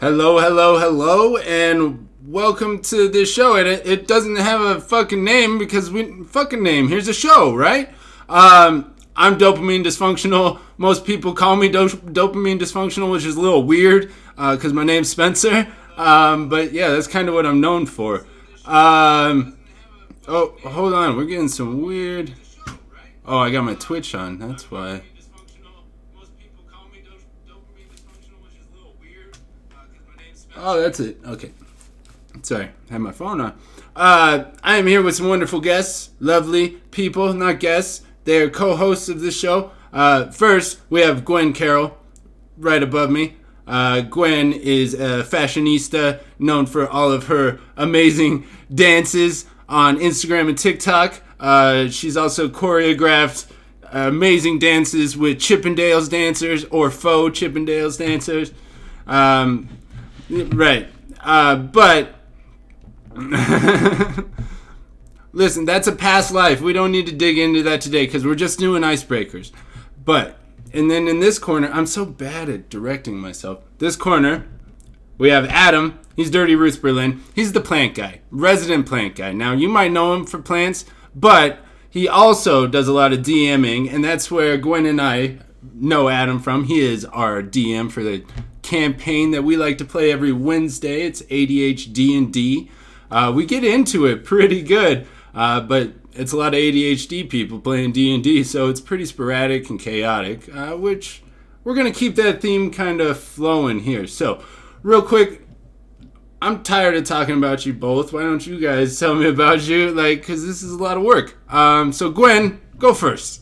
Hello, hello, hello, and welcome to this show. And it doesn't have a fucking name because here's a show, right? I'm dopamine dysfunctional. Most people call me dopamine dysfunctional, which is a little weird because my name's Spencer. But yeah, that's kind of what I'm known for. Oh, hold on, we're getting some weird. Oh, I got my Twitch on. That's why. Oh, that's it. Okay. Sorry, I had my phone on. I am here with some wonderful guests, lovely people, not guests. They're co-hosts of this show. First, we have Gwen Carroll, right above me. Gwen is a fashionista known for all of her amazing dances on Instagram and TikTok. She's also choreographed amazing dances with Chippendales dancers or faux Chippendales dancers. Right. But listen, that's a past life. We don't need to dig into that today because we're just doing icebreakers. And then in this corner, I'm so bad at directing myself. This corner, we have Adam. He's Dirty Roots Berlin. He's the plant guy, resident plant guy. Now, you might know him for plants, but he also does a lot of DMing, and that's where Gwen and I know Adam from. He is our DM for the campaign that we like to play every Wednesday. It's ADHD and D. We get into it pretty good, but it's a lot of ADHD people playing D&D, so it's pretty sporadic and chaotic, which we're going to keep that theme kind of flowing here. So, real quick, I'm tired of talking about you both. Why don't you guys tell me about you? Because this is a lot of work. So, Gwen, go first.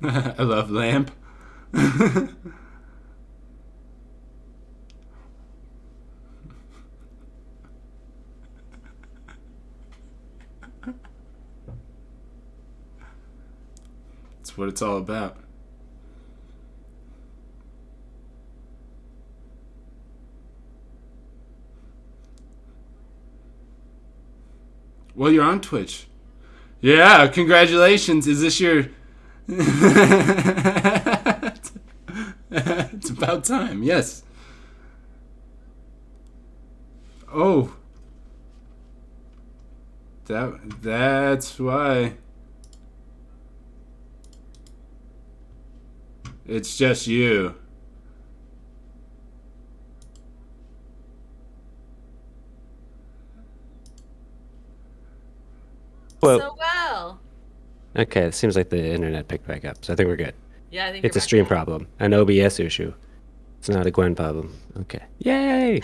I love lamp. That's what it's all about. Well, you're on Twitch. Yeah, congratulations. Is this your... It's about time, yes. Oh. That's why. It's just you. Whoa. So well. Okay, it seems like the internet picked back up, so I think we're good. Yeah, I think It's a stream problem, an OBS issue. It's not a Gwen problem. Okay. Yay!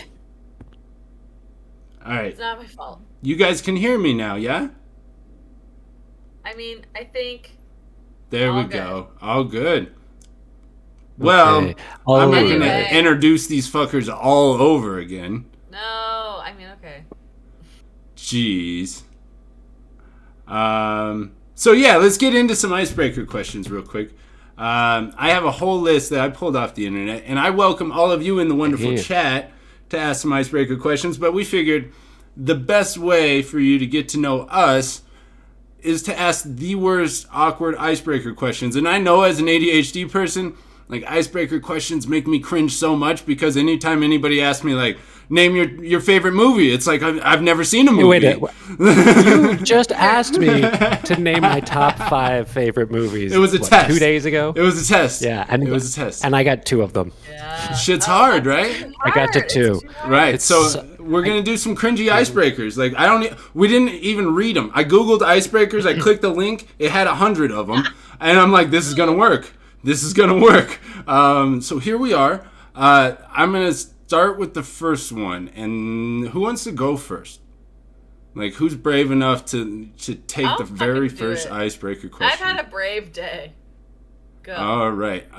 All right. It's not my fault. You guys can hear me now, yeah? I mean, I think... There we All go. All good. Well, Okay. I'm not Anyway. going to introduce these fuckers all over again. No, I mean, okay. Jeez. So yeah, let's get into some icebreaker questions real quick. I have a whole list that I pulled off the internet, and I welcome all of you in the wonderful chat to ask some icebreaker questions, but we figured the best way for you to get to know us is to ask the worst awkward icebreaker questions. And I know as an ADHD person, like, icebreaker questions make me cringe so much because anytime anybody asks me, like, name your favorite movie, it's like I've never seen a movie. Wait, you just asked me to name my top 5 favorite movies. It was a test. 2 days ago? It was a test. Yeah, it was a test. And I got 2 of them. Yeah. Shit's hard, right? I got to 2. Right. So we're gonna do some cringy icebreakers. Like, we didn't even read them. I googled icebreakers. I clicked the link. It had 100 of them, and I'm like, this is gonna work. This is gonna work. So here we are. I'm gonna start with the first one, and who wants to go first? Like, who's brave enough to take I'll the very fucking do first it. icebreaker question? I've had a brave day. Go. All right.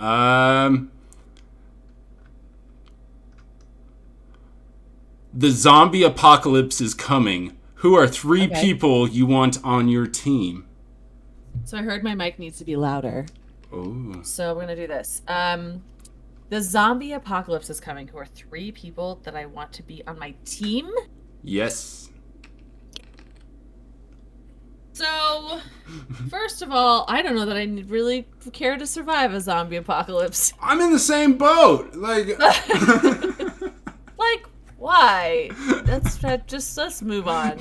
The zombie apocalypse is coming. Who are 3 people you want on your team? So I heard my mic needs to be louder. Oh. So we're gonna do this. The zombie apocalypse is coming. Who are 3 people that I want to be on my team? Yes. So, first of all, I don't know that I really care to survive a zombie apocalypse. I'm in the same boat. Like, Like, why? Let's move on.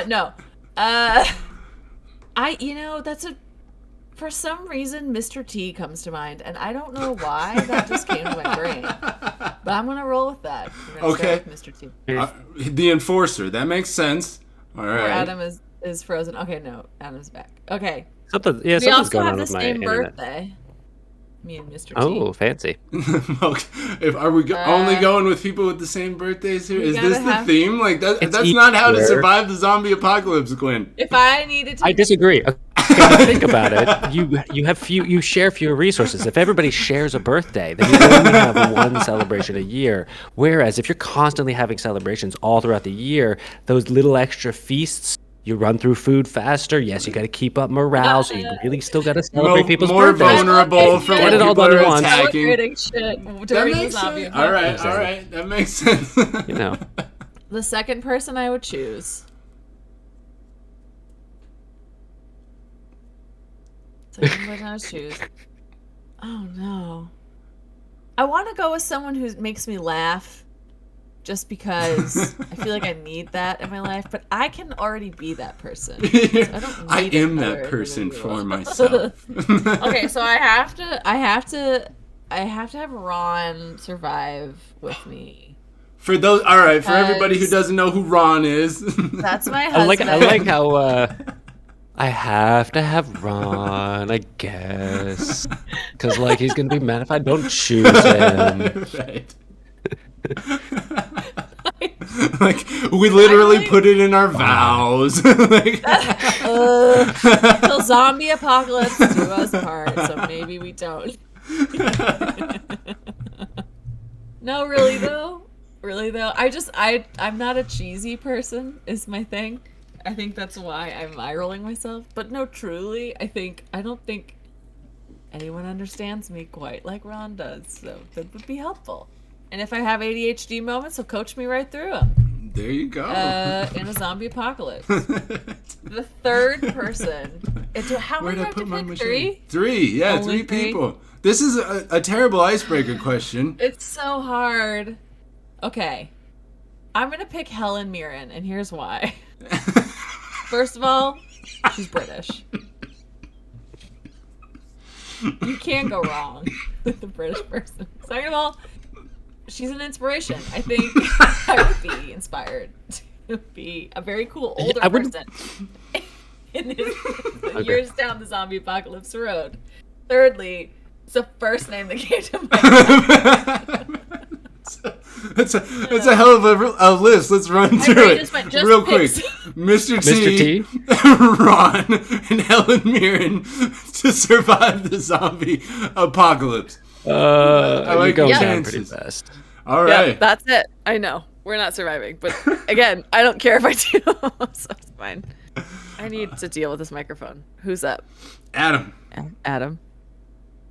No. For some reason, Mr. T comes to mind, and I don't know why that just came to my brain. But I'm gonna roll with that. I'm gonna start with Mr. T. the enforcer. That makes sense. All right. Or Adam is frozen. Okay, no, Adam's back. Okay. We We also going have on the with my same internet. birthday. Me and Mr. T. Oh, fancy. Are we only going with people with the same birthdays here? Is this the have- theme? Like that's It's not how to easier. survive the zombie apocalypse, Gwen. If I needed to, I disagree. Okay, think about it. You share fewer resources. If everybody shares a birthday, then you only have one celebration a year. Whereas if you're constantly having celebrations all throughout the year, those little extra feasts, you run through food faster. Yes, you got to keep up morale, so you really still got to celebrate people's More birthdays. vulnerable for Get when it all people done are at once. attacking. celebrating shit That during the makes zombie sense. All right, apocalypse. that makes sense. You know, The second person I would choose. Second person I would choose. Oh no. I want to go with someone who makes me laugh. Just because I feel like I need that in my life, but I can already be that person. So I need am another that person individual. for myself. Okay, so I have to have Ron survive with me. For those, all right. For everybody who Because- doesn't know who Ron is, That's my I husband. like how I have to have Ron, I guess, because like he's gonna be mad if I don't choose him. right? Like we literally really- put it in our vows. Like, Till zombie apocalypse do us part, so maybe we don't. No, really though. I'm not a cheesy person, is my thing. I think that's why I'm eye rolling myself. But no, truly, I don't think anyone understands me quite like Ron does, so that would be helpful. And if I have ADHD moments, he'll coach me right through them. there you go. In a zombie apocalypse. The third person. How Where'd many do I I have put to my pick? machine? 3? 3, yeah, Only 3 3? people. This is a terrible icebreaker question. It's so hard. Okay. I'm gonna pick Helen Mirren, and here's why. First of all, she's British. You can't go wrong with a British person. Second of all, she's an inspiration. I think I would be inspired to be a very cool older I wouldn't- person in his years down the zombie apocalypse road. Thirdly, it's the first name that came to mind. It's a hell of a list. Let's run through brain it just went, just real pick quick. some- Mr. T, Mr. Ron, and Helen Mirren to survive the zombie apocalypse. You're like going your down pretty chances. fast. All Yeah, right. that's it. I know. We're not surviving. But again, I don't care if I do. So it's fine. I need to deal with this microphone. Who's up? Adam, Adam.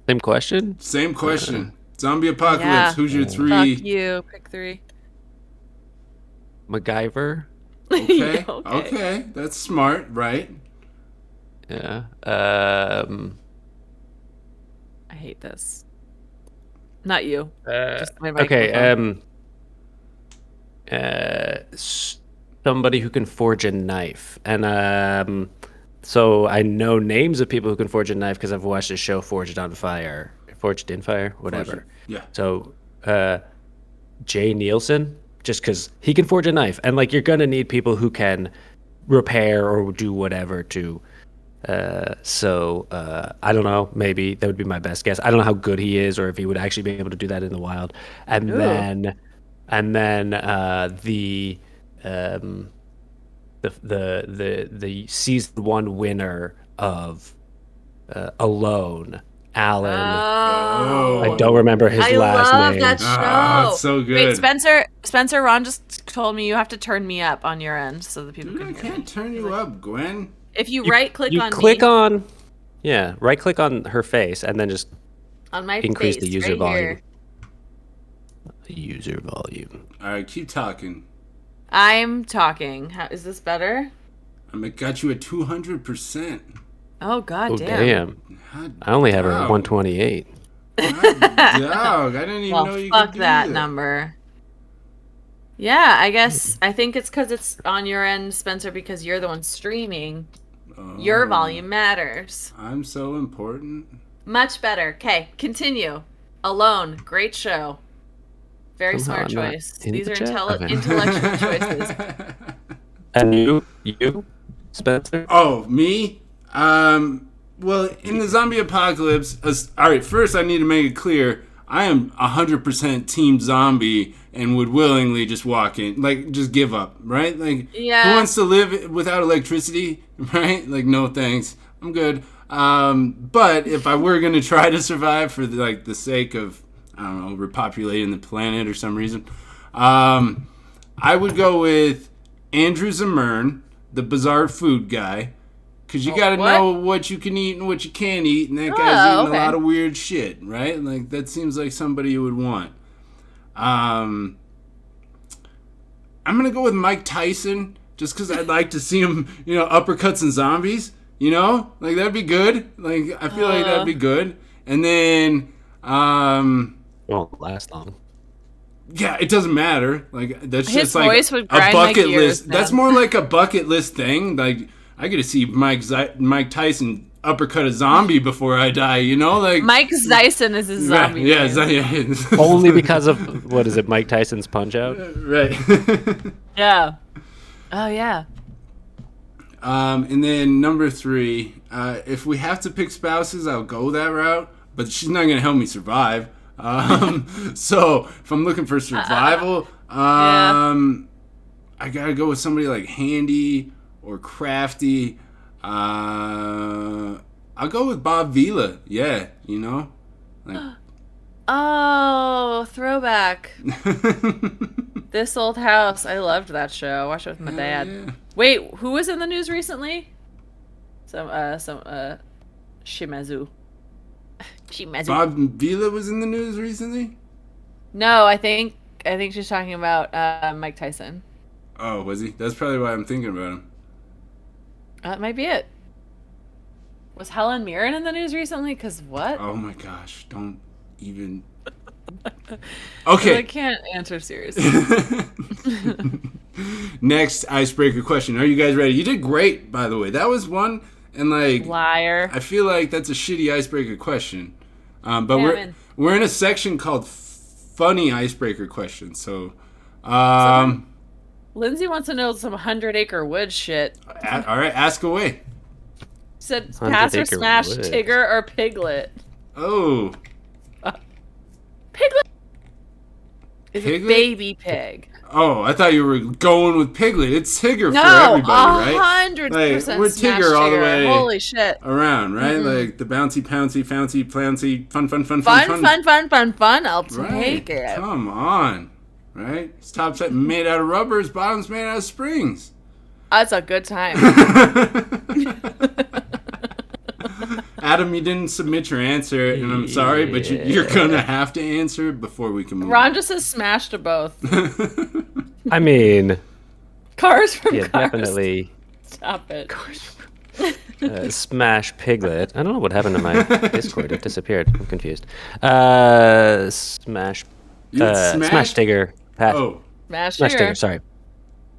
Same question. same question. Zombie apocalypse. Yeah. Who's your Fuck 3? you. Pick 3. MacGyver. Okay. Okay. Okay. That's smart, right? Yeah. I hate this. Not you. Just my Okay. microphone. Somebody who can forge a knife, and so I know names of people who can forge a knife because I've watched the show Forged in Fire, whatever. Yeah. So, Jay Nielsen, just because he can forge a knife, and like you're gonna need people who can repair or do whatever to. So I don't know. Maybe that would be my best guess. I don't know how good he is, or if he would actually be able to do that in the wild. And Ooh. then the season 1 winner of Alone, Alan. Oh. I don't remember his I last love name. that show. Ah, it's so good. Wait, Spencer, Ron just told me you have to turn me up on your end so that people I can hear me. can't turn you up, Gwen. If you right click You on click me, on, yeah, right click on her face, and then just on my increase face, the user right volume. here. User volume. All right, keep talking. I'm talking. Is this better? I got you at 200%. Oh god Oh, damn. damn. I only have her at Wow. 128. Dog, I didn't even Well, know you fuck could do that that. number. Yeah, I guess I think it's because it's on your end, Spencer, because you're the one streaming. Your Oh, volume matters. I'm so important. Much better. Okay, continue. Alone, great show. Very Somehow smart I'm not choice. in These the are chat? Okay. intellectual choices. And you, Spencer? Oh, me? Well, in the zombie apocalypse, all right, first I need to make it clear, I am 100% team zombie and would willingly just walk in, like, just give up, right? Like, Yeah. who wants to live without electricity, right? Like, no thanks, I'm good. But if I were going to try to survive for, like, the sake of, I don't know, repopulating the planet or some reason, I would go with Andrew Zimmern, the bizarre food guy. Because you got to what? know what you can eat and what you can't eat. And that guy's Oh, eating okay. a lot of weird shit, right? Like, that seems like somebody you would want. I'm going to go with Mike Tyson. Just because I'd like to see him, uppercuts and zombies. Like, that'd be good. Like, I feel like that'd be good. And then, Won't last long. yeah, it doesn't matter. Like, that's His just like voice would a grind my bucket gears, list. That's man. more like a bucket list thing. Like, I get to see Mike Tyson uppercut a zombie before I die. Like Mike Zyson is his zombie. Yeah, name. Only because of, what is it, Mike Tyson's Punch-Out? right. Yeah. Oh yeah. And then number 3, if we have to pick spouses, I'll go that route. But she's not gonna help me survive. So if I'm looking for survival, I gotta go with somebody like Handy or Crafty. I'll go with Bob Vila. Yeah, like. Oh, throwback. This Old House. I loved that show. I watched it with my dad. Yeah. Wait, who was in the news recently? Some Shimazu. Shimazu. Bob Vila was in the news recently. No, I think she's talking about Mike Tyson. Oh, was he? That's probably why I'm thinking about him. That might be it. Was Helen Mirren in the news recently? Cause what? Oh my gosh! Don't even. I Okay. can't answer seriously. Next icebreaker question. Are you guys ready? You did great, by the way. That was one, and like Liar. I feel like that's a shitty icebreaker question. But Damn. we're in a section called funny icebreaker questions. So, Lindsay wants to know some 100-acre wood shit. all right, ask away. Said 100 pass or acre smash wood. Tigger or Piglet? Oh, Piglet is a Piglet? baby pig. oh! I thought you were going with Piglet. It's Tigger No, for everybody, right? 100% Like, we're smash Tigger all the way Holy shit. around, right? Like the bouncy, pouncy, fancy, flouncy, fun. Fun. I'll Right. take it. Come on, right? His top's made out of rubber. His bottom's made out of springs. That's a good time. Adam, you didn't submit your answer, and I'm sorry, but you're gonna have to answer before we can move. Ron just says smash to both. I mean, Cars from yeah, Cars. definitely Stop it. smash Piglet. I don't know what happened to my Discord. It disappeared. I'm confused. Smash. You would Smash Tigger. Pass. Oh, Smash Smash Tigger. Tigger. Sorry.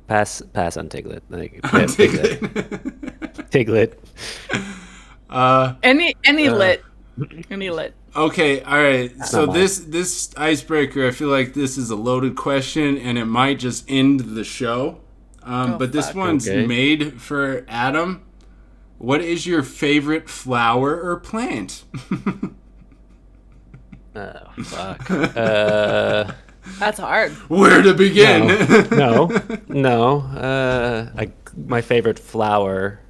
Pass on Tiglet. Like, I'm Piglet. Tiglet. Any lit. Any lit. Okay, all right. So mine. this icebreaker, I feel like this is a loaded question, and it might just end the show. But this fuck. one's Okay. made for Adam. What is your favorite flower or plant? Oh, fuck. That's hard. Where to begin? No. My favorite flower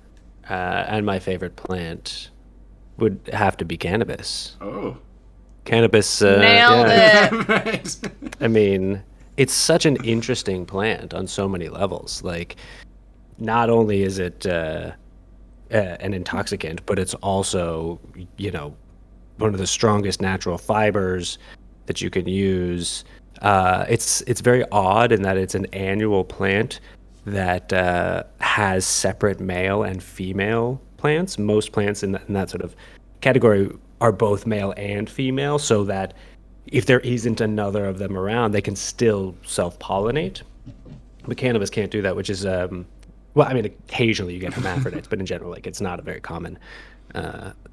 and my favorite plant would have to be cannabis. Oh. Cannabis. Nailed yeah. it. Right. I mean, it's such an interesting plant on so many levels. Like, not only is it an intoxicant, but it's also, one of the strongest natural fibers that you can use. It's very odd in that it's an annual plant, that has separate male and female plants. Most plants in that sort of category are both male and female, so that if there isn't another of them around, they can still self-pollinate. But cannabis can't do that, which is well, I mean, occasionally you get hermaphrodites, but in general, like it's not a very common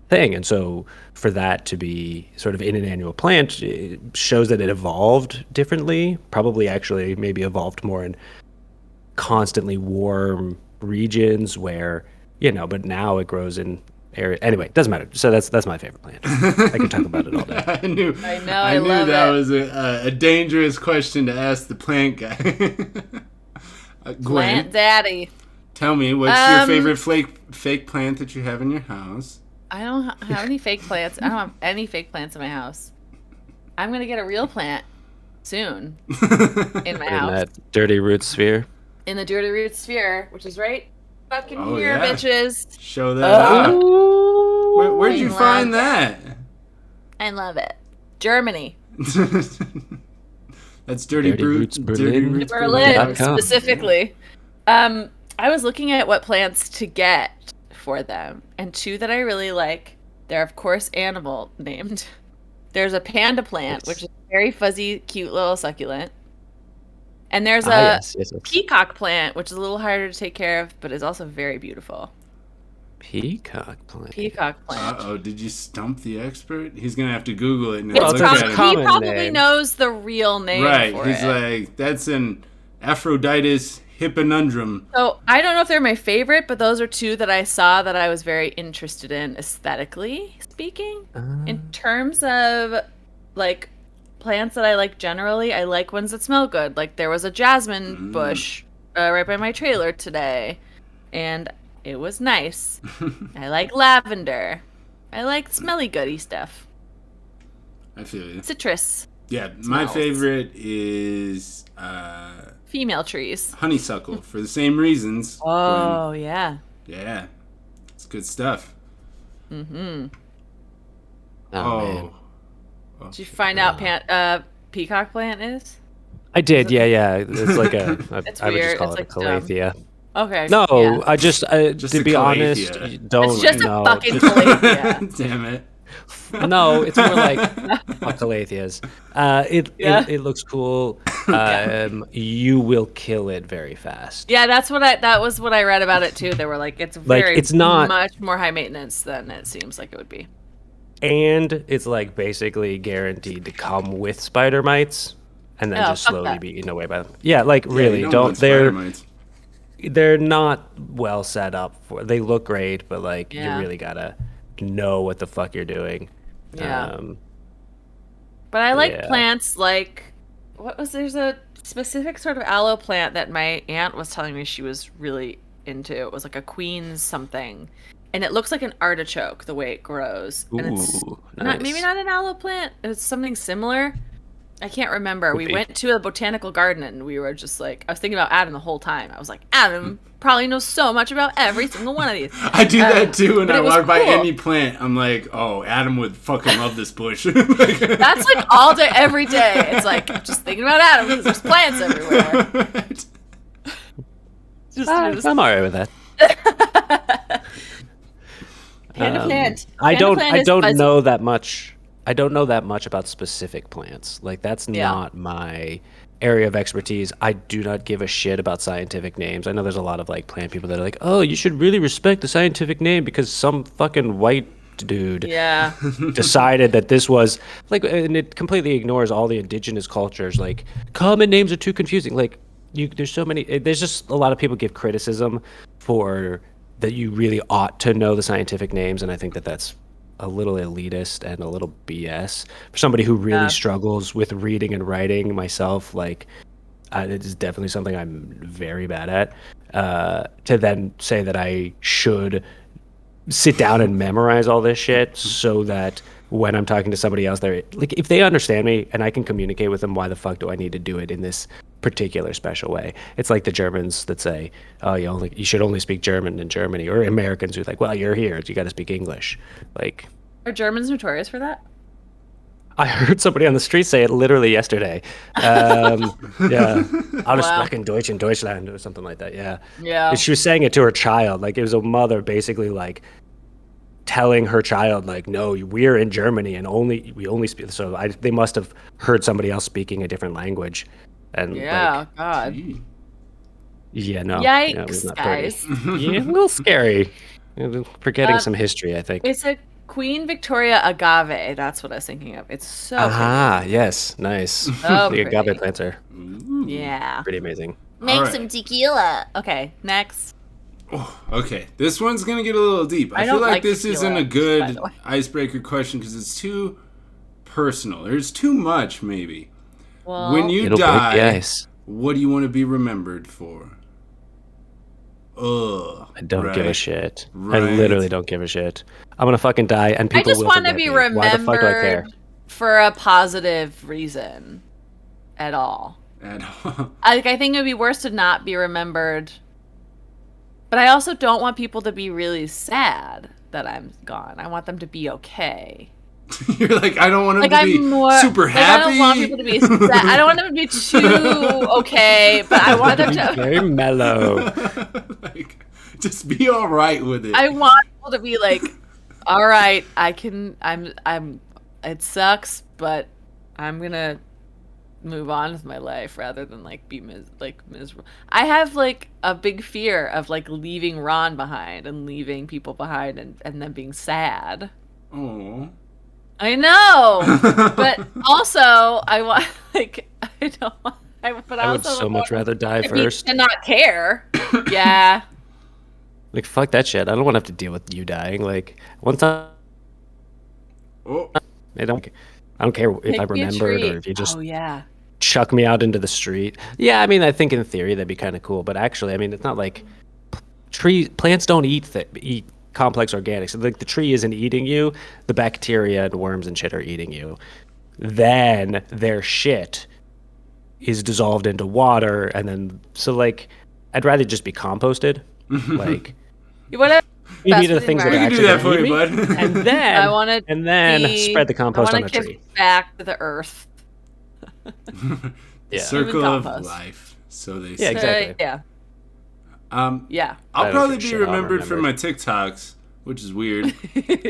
thing. And so for that to be sort of in an annual plant, it shows that it evolved differently, probably actually maybe evolved more in constantly warm regions where, but now it grows in area. Anyway, doesn't matter. So that's my favorite plant. I could talk about it all day. I knew I love that it. was a dangerous question to ask the plant guy. Gwen, Plant daddy. tell me, what's your favorite fake plant that you have in your house? I don't have any fake plants. I don't have any fake plants in my house. I'm gonna get a real plant soon in my In house. that dirty root sphere. In the dirty root sphere, which is right fucking Oh, here, yeah. bitches. Show that up. Where'd you I love find that? I love it. Germany. That's Dirty Roots Berlin. Berlin, .com. specifically. I was looking at what plants to get for them, and two that I really like. They're, of course, animal named. There's a panda plant, Yes. which is a very fuzzy, cute little succulent. And there's a Yes. peacock plant, which is a little harder to take care of, but is also very beautiful. Peacock plant. Peacock plant. Uh-oh, did you stump the expert? He's going to have to Google it and It's look probably at it. he common probably name. knows the real name Right, for he's it. like, that's an Aphrodite's hipponundrum. So I don't know if they're my favorite, but those are two that I saw that I was very interested in aesthetically speaking. In terms of like plants that I like generally, I like ones that smell good. Like there was a jasmine bush right by my trailer today, and it was nice. I like lavender. I like smelly goody stuff. I feel you. Citrus. Yeah, my Smells. favorite is Female trees. honeysuckle for the same reasons. Oh, yeah. Yeah, it's good stuff. Oh, man. Oh. Did you find out peacock plant is? I did. Yeah. It's like It's I would weird. just call It's it a like dumb. calathea. Okay. No, yeah. I just Just to a be honest, calathea. don't It's just know. a fucking calathea. Damn it. No, it's more like calatheas. It looks cool. You will kill it very fast. Yeah, that was what I read about it too. They were like, it's very it's not- much more high maintenance than it seems like it would be. And it's like basically guaranteed to come with spider mites and then Oh, just fuck slowly that. be eaten away by them. Yeah, like Yeah, really you don't want spider they're mites. they're not well set up for. They look great, but like Yeah. you really gotta know what the fuck you're doing. Yeah. But I like yeah. plants like there's a specific sort of aloe plant that my aunt was telling me she was really into. It was like a queen's something. And it looks like an artichoke the way it grows. And it's Ooh, maybe nice. not an aloe plant. It's something similar. I can't remember. Could We be. went to a botanical garden and we were just like, I was thinking about Adam the whole time. I was like, Adam probably knows so much about every single one of these. I do that too when but I it was walk by cool. any plant. I'm like, oh, Adam would fucking love this bush. That's like all day, every day. It's like just thinking about Adam because there's plants everywhere. Right. Just I'm alright with that. panda plant. I Panda don't plant I is don't fuzzy. know that much. I don't know that much about specific plants. Like that's Yeah. not my area of expertise. I do not give a shit about scientific names. I know there's a lot of like plant people that are like, "Oh, you should really respect the scientific name because some fucking white dude Yeah. decided that this was like," and it completely ignores all the indigenous cultures. Like common names are too confusing. Like there's so many. There's just a lot of people give criticism for that you really ought to know the scientific names, and I think that that's a little elitist and a little BS for somebody who really Yeah. struggles with reading and writing myself. Like it is definitely something I'm very bad at. To then say that I should sit down and memorize all this shit so that when I'm talking to somebody else, they're like, if they understand me and I can communicate with them, why the fuck do I need to do it in this particular special way? It's like the Germans that say, "Oh, you should only speak German in Germany," or Americans who are like, "Well, you're here, you got to speak English." Like, Are Germans notorious for that? I heard somebody on the street say it literally yesterday. Yeah, alles sprechen Deutsch in Deutschland or something like that. Yeah. Yeah. And she was saying it to her child. Like it was a mother basically like telling her child like, no, we're in Germany and we only speak. So they must have heard somebody else speaking a different language. And Yeah, like, God. Gee. yeah, no. Yikes, yeah, it was not pretty. guys. Yeah, a little scary. Forgetting some history, I think. It's a Queen Victoria agave. That's what I was thinking of. It's so Aha, yes, nice. So The agave pretty. plants are pretty. Yeah. pretty amazing. Make Alright. some tequila. Okay, next. Oh, okay, this one's gonna get a little deep. I I feel don't like like this tequila, isn't a by good the way. icebreaker question because it's too personal. There's too much, maybe. Well, When you It'll break the die, ice. what do you want to be remembered for? Ugh. I don't give a right. shit. I Right. literally don't give a shit. I'm gonna fucking die, and I people just will want to forget be me. Why the fuck do I care? remembered for a positive reason at all. At all. I think it would be worse to not be remembered. But I also don't want people to be really sad that I'm gone. I want them to be okay. You're like, I don't want them Like to I'm be more super like, happy. I don't want people to be sad. I don't want them to be too okay, but I want them to Very mellow. like, just be all right with it. I want people to be like, all right, I'm it sucks, but I'm gonna move on with my life rather than like be miserable. I have like a big fear of like leaving Ron behind and leaving people behind and then being sad. Oh. I know, but also I want like I don't want. But I would also so much want rather die to be- first. and not care. Yeah. Like fuck that shit. I don't want to have to deal with you dying. Like once I Oh. don't care if Pick I me a remembered tree. or if you just Oh yeah. chuck me out into the street. Yeah, I mean, I think in theory that'd be kind of cool, but actually, I mean, it's not like plants don't eat complex organics. Like the tree isn't eating you, the bacteria and worms and shit are eating you. Then their shit is dissolved into water, and then so like I'd rather just be composted. Like Whatever. maybe Best the for things that We are can actually do that for gonna you, eat me, bud. and then I want to spread the compost on the give tree. back to the earth. Yeah. Circle Even of compost. life. So they Yeah, say. exactly. Yeah. I I'll don't probably give a be shit, I'll remembered for remember my TikToks, which is weird.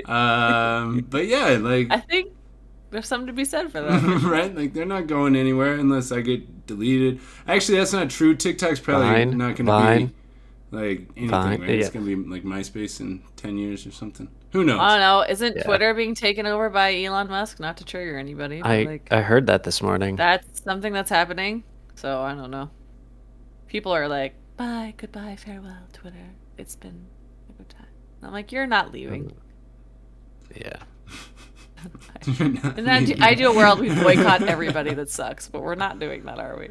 But yeah, like I think there's something to be said for that. right? Like they're not going anywhere unless I get deleted. Actually, that's not true. TikTok's probably Vine, not going to Vine. be like anything, Vine, right? It's yeah. going to be like MySpace in 10 years or something. Who knows? I don't know. Isn't Yeah. Twitter being taken over by Elon Musk? Not to trigger anybody, but like I heard that this morning. that's something that's happening. So I don't know. People are like, bye, goodbye, farewell, Twitter. It's been a good time. I'm like, you're not leaving. Yeah. You're not In an ideal world, we boycott everybody that sucks, but we're not doing that, are we?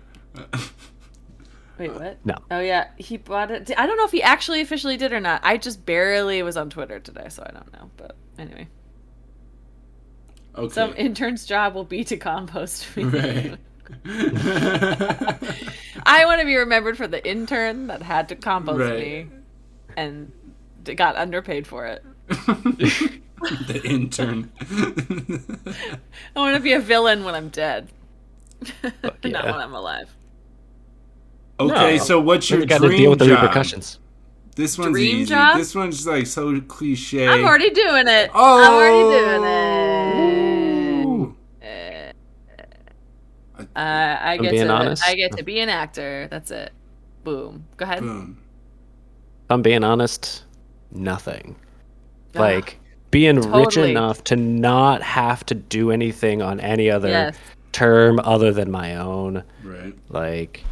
Wait, what? No. Oh yeah, he bought it. I don't know if he actually officially did or not. I just barely was on Twitter today, so I don't know. But anyway, Okay. some intern's job will be to compost me. Right. I want to be remembered for the intern that had to compost Right. me and got underpaid for it. The intern. I want to be a villain when I'm dead, Fuck not yeah. when I'm alive. Okay, No. so what's your You got dream to deal with the job? repercussions. This one's Dream easy. job? This one's like so cliche. I'm already doing it. Oh! I'm already doing it. Ooh. I get being to. honest. I get to be an actor. That's it. Boom. Go ahead. Boom. If I'm being honest, nothing. Ah, Like being rich totally. enough to not have to do anything on any other Yes. term other than my own. Right. Like,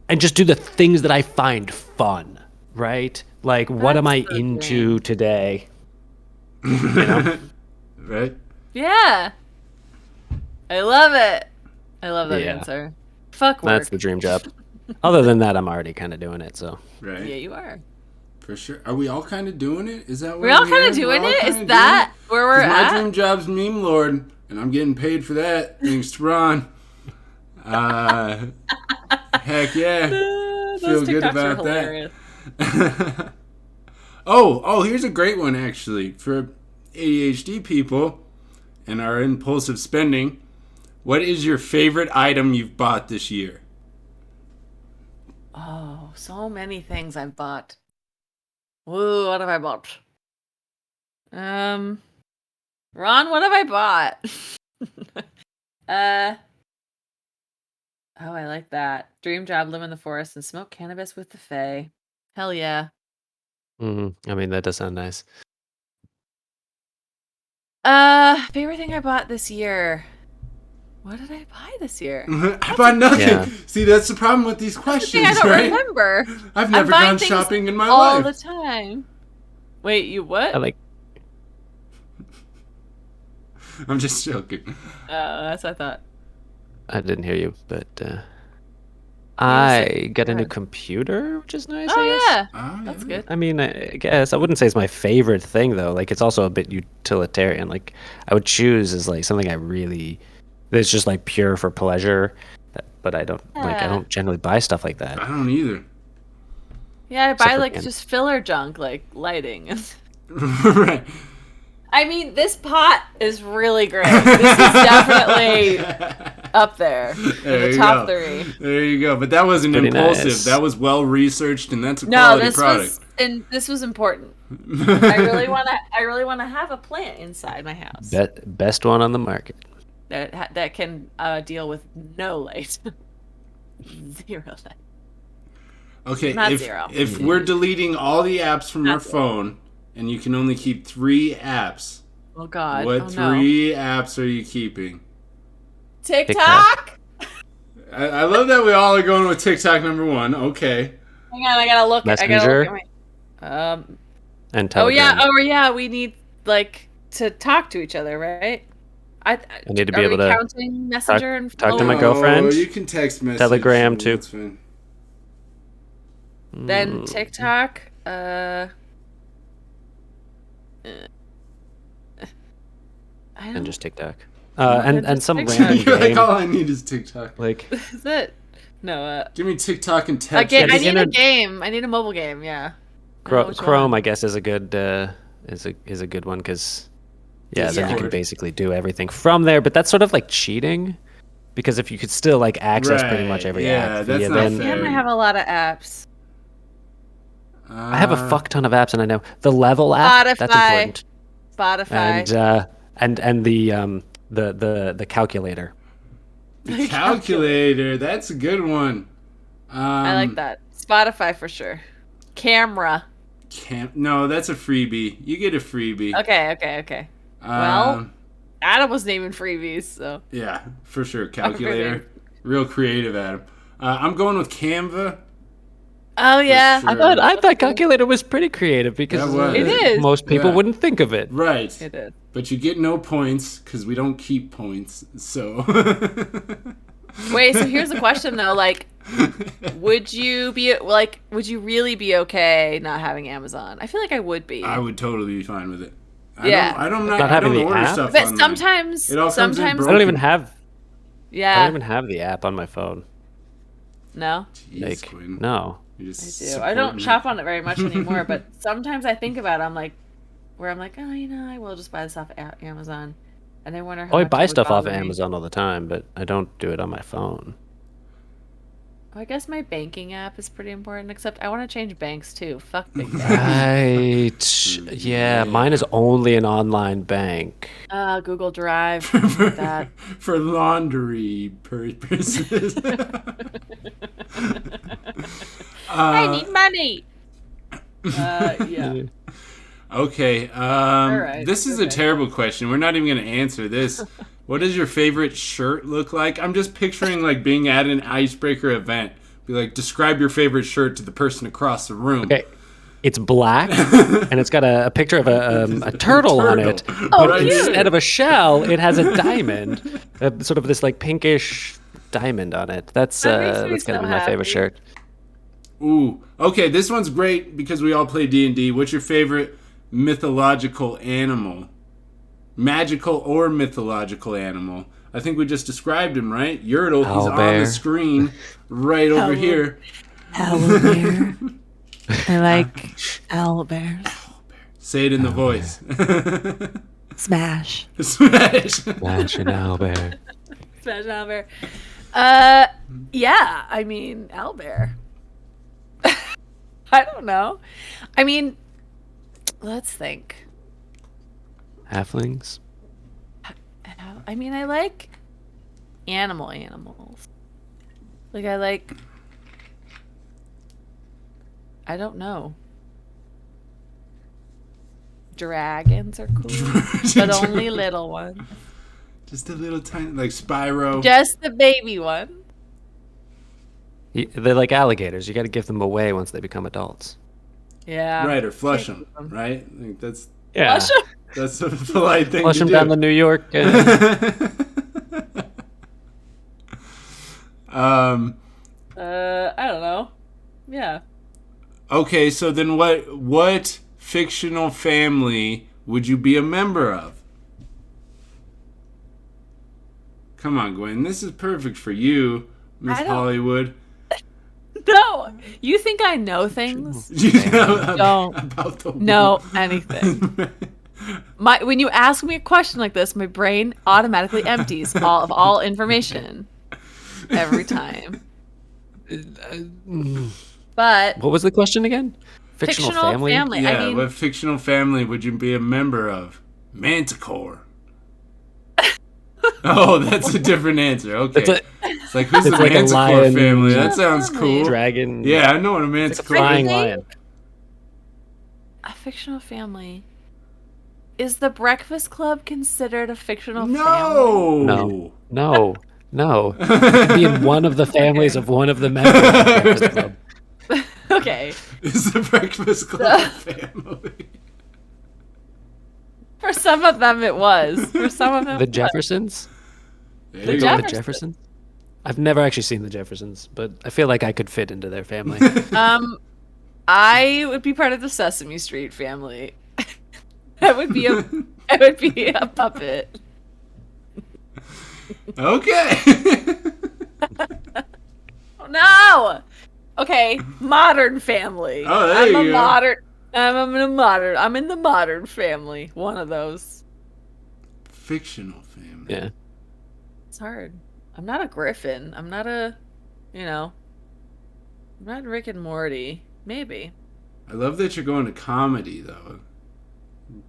and just do the things that I find fun, right? Like, what am I That's the into today? Right. Yeah. I love it. I love that Yeah. answer. Fuck work. That's the dream job. Other than that, I'm already kind of doing it. So Right. Yeah, you are. For sure. Are we all kind of doing it? Is that what We're all I'm kind of hearing? doing We're all it. kinda Is doing that it? where we're 'Cause my at? dream job's meme lord, and I'm getting paid for that. Thanks to Ron. Heck yeah. Those Feel good TikToks about are that. hilarious. Oh, here's a great one actually for ADHD people. and our impulsive spending, what is your favorite item you've bought this year? Oh, so many things I've bought. Woo, what have I bought? Ron, what have I bought? Oh, I like that. Dream job, live in the forest and smoke cannabis with the fae. Hell yeah. I mean, that does sound nice. Favorite thing I bought this year. What did I buy this year? I bought nothing. Yeah. See, that's the problem with these questions, I don't right? remember. I've never buying gone things shopping in my all life. the time. Wait, you what? I like. I'm just joking. That's what I thought. I didn't hear you, but I got a new ahead. computer, which is nice. Oh I guess. yeah, Oh, that's yeah. good. I mean, I guess I wouldn't say it's my favorite thing though. Like, it's also a bit utilitarian. Like, I would choose as like something I really that's just like pure for pleasure. But I don't like. I Yeah. don't generally buy stuff like that. I don't either. Yeah, I Except buy for like can- just filler junk, like lighting. Right. I mean, this pot is really great. This is definitely up there in There the you top go. 3. There you go. But that wasn't Pretty impulsive. nice. That was well researched, and that's a No, quality this product. this was important. I really want to have a plant inside my house Best one on the market. that can deal with no light. 0 light. Okay, Not if 0. if we're deleting all the apps from Not our 0. phone, and you can only keep 3 apps, Oh God. what oh, 3 apps are you keeping? No. TikTok. I love that we all are going with TikTok number 1. Okay. Hang on, I gotta look. Messenger? at my. And Oh Telegram. yeah. We need like to talk to each other, right? I need to be are able we to counting Messenger and talk to my phone? girlfriend. Oh, you can text message. Telegram, too. That's fine. Then TikTok. I don't. And just TikTok. And just some TikTok. random You're like, game. all I need is TikTok. Like, Is it? No. Give me TikTok and A text. game. I Because need a inter- game. I need a mobile game. Yeah. I don't know which Chrome, one. I guess, is a good is a good one because then you can Discord. basically do everything from there. But that's sort of like cheating because if you could still like access pretty much Right, every yeah, app, that's via not then fair. Damn, I have a lot of apps. I have a fuck ton of apps, and I know the Level app. That's Spotify. important. Spotify. And the calculator. The calculator. That's a good one. I like that. Spotify for sure. Camera. No, that's a freebie. You get a freebie. Okay. Well, Um, Adam wasn't even freebies, so. yeah, for sure. Calculator. Real creative, Adam. I'm going with Canva. Oh yeah. sure. I thought calculator was pretty creative because That was. It is. most people Yeah. wouldn't think of it. Right. It is. But you get no points because we don't keep points. So. Wait, so here's the question though, like, would you really be okay not having Amazon? I feel like I would be. I would totally be fine with it. Yeah. I don't Not having the order app? stuff But online. sometimes It all comes in I broken. don't even have I yeah. don't even have the app on my phone. No. Jeez, Like, Quinn. no. You're just I do. I don't supporting shop it. on it very much anymore, but sometimes I think about it, I'm like, oh, I will just buy this off Amazon. And I wonder how Oh, I much it buy would stuff off bother me. Amazon all the time, but I don't do it on my phone. Oh, I guess my banking app is pretty important, except I want to change banks too. Fuck big banks. Right. Yeah, mine is only an online bank. Google Drive. that. For laundry purposes. I need money. Yeah. Okay. right, This is a okay. terrible question. We're not even going to answer this. What does your favorite shirt look like? I'm just picturing like being at an icebreaker event. Be like, describe your favorite shirt to the person across the room. Okay. It's black, and it's got a picture of a turtle on it. Oh, But cute. instead of a shell, it has a diamond, sort of this like pinkish diamond on it. That's That makes me that's gonna so be my favorite happy. shirt. Ooh. Okay, this one's great because we all play D&D. What's your favorite mythological animal? Magical or mythological animal? I think we just described him, right? Yertle. He's on the Owlbear. screen right over here. Owlbear. I like owlbears. Say it in the voice. Smash. Smash. Smash and Albert. Smash Albert. Yeah, I mean, Albert. I don't know. I mean, let's think. Halflings. I mean, I like animals. Like, I don't know. Dragons are cool, but only little ones. Just a little tiny, like Spyro. Just the baby one. They're like alligators. You got to give them away once they become adults. Yeah. Right, or flush them, right? Like that's Yeah. that's a polite thing Flush to them do. down to New York. I don't know. Yeah. Okay, so then what fictional family would you be a member of? Come on, Gwen. This is perfect for you, Miss I don't- Hollywood. No, you think I know things? You know Don't about the know anything. When you ask me a question like this, my brain automatically empties all information every time. But What was the question again? Fictional family? I Yeah, mean, what fictional family would you be a member of? Manticore. Oh, that's a different answer. Okay. It's like, who's the it's like a Manticore lion family? That sounds cool. Dragon. Yeah, I know what a It's a Manticore flying is. lion. a fictional family. Is the Breakfast Club considered a fictional family? No. No. Being one of the families of one of the members of the Breakfast Club. Okay. It's the Breakfast Club family. For some of them, it was. For some of them, The Jeffersons? There They you go go. with the Jeffersons? I've never actually seen the Jeffersons, but I feel like I could fit into their family. I would be part of the Sesame Street family. I would be a puppet. Okay. Oh, no. Okay, modern family. Oh, there I'm you a go. modern. I'm in the modern family. One of those. Fictional family. Yeah. It's hard. I'm not a Griffin. I'm not a, I'm not Rick and Morty. Maybe. I love that you're going to comedy, though.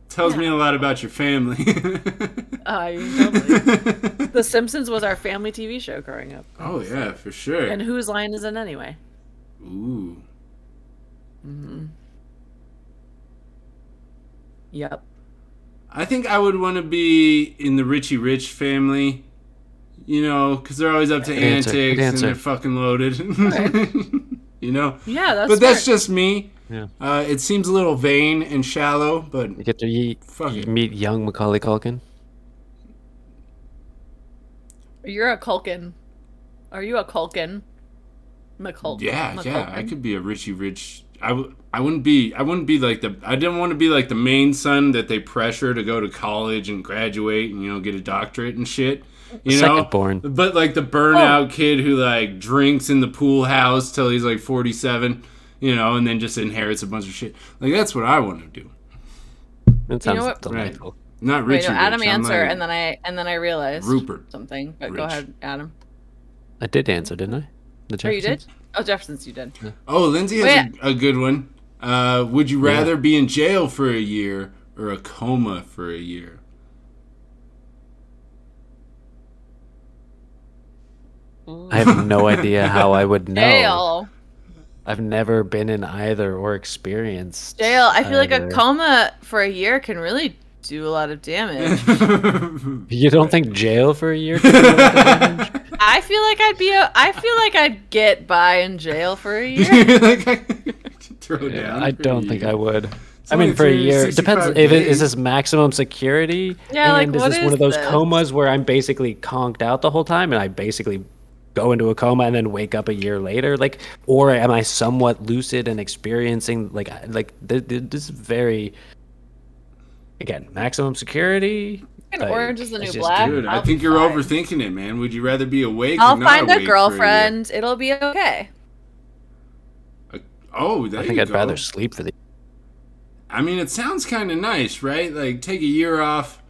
Tells me Yeah. a lot about your family. Totally. The Simpsons was our family TV show growing up. Oh, yeah, for sure. And whose line is it anyway? Ooh. Yep. I think I would want to be in the Richie Rich family, because they're always up to Good answer, antics good and answer. they're fucking loaded. Yeah, that's But that's smart. just me. Yeah. It seems a little vain and shallow, but You get to Fuck it. meet young Macaulay Culkin. You're a Culkin. Are you a Culkin? yeah, I could be a Richie Rich. I wouldn't be like I didn't want to be like the main son that they pressure to go to college and graduate and get a doctorate and shit. Second-born. But like the burnout kid who like drinks in the pool house till he's like 47, and then just inherits a bunch of shit. Like that's what I want to do. That sounds what? delightful. Not Wait, Richie no, Adam Rich. I'm answer, like and then I realized Rupert something. But Rich. go ahead, Adam. I did answer, didn't I? The Oh, you did? Jeffersons? Oh, Jeffersons, you did. Oh, Lindsay has a good one. Would you rather be in jail for a year or a coma for a year? I have no idea how I would know. Jail. I've never been in either or experienced Jail. I feel like a either. coma for a year can really do a lot of damage. You don't think jail for a year could do a lot of damage? I feel like I'd get by in jail for a year. Throw down I for a don't think year. I would. It's I mean, only for a year, it depends. 365 If days. is this maximum security? Yeah, like, and is what this one is of those this? comas where I'm basically conked out the whole time and I basically go into a coma and then wake up a year later? Like, or am I somewhat lucid and experiencing this is very, again, maximum security? And like, Orange is the it's New just- Black. Dude, I I'll think be you're fine. overthinking it, man. Would you rather be awake I'll or not find awake a for girlfriend. It'll be okay. Oh, there I think you I'd go. rather sleep for the. I mean, it sounds kind of nice, right? Like, take a year off,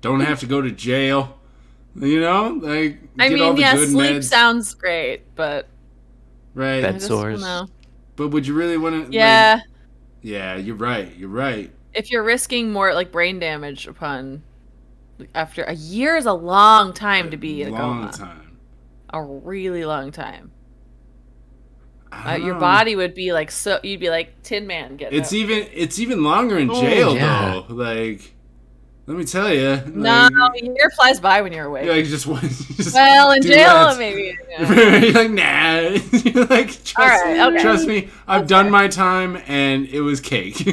Don't have to go to jail. You know, like I get all mean, the yeah, good sleep meds. sounds great, but Right. Bed I just sores. don't know. But would you really want to? Yeah, Yeah, you're right. You're right. if you're risking more like brain damage upon after a year is a long time to be in a Long coma. time. A really long time. I don't Your know. body would be like so. You'd be like Tin Man. It's even longer in Oh, jail yeah. though. Like, let me tell you. No, a year flies by when you're awake. Yeah, you just Well, in do jail, that. maybe. Yeah. You're like, nah. You're like, trust, All right, okay. trust me, I've done my time and it was cake.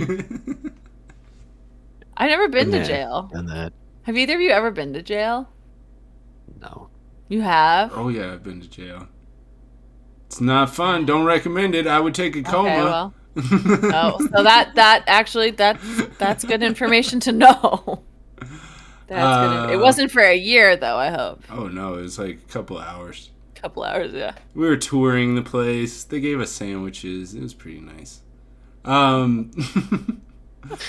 I've never been to Yeah, jail. done that. Have either of you ever been to jail? No. You have? Oh yeah, I've been to jail. It's not fun. Don't recommend it. I would take a coma. Okay, well. Oh, so that's good information to know. That's good. It wasn't for a year though, I hope. Oh no, it was like a couple hours. Couple hours, yeah. We were touring the place. They gave us sandwiches. It was pretty nice.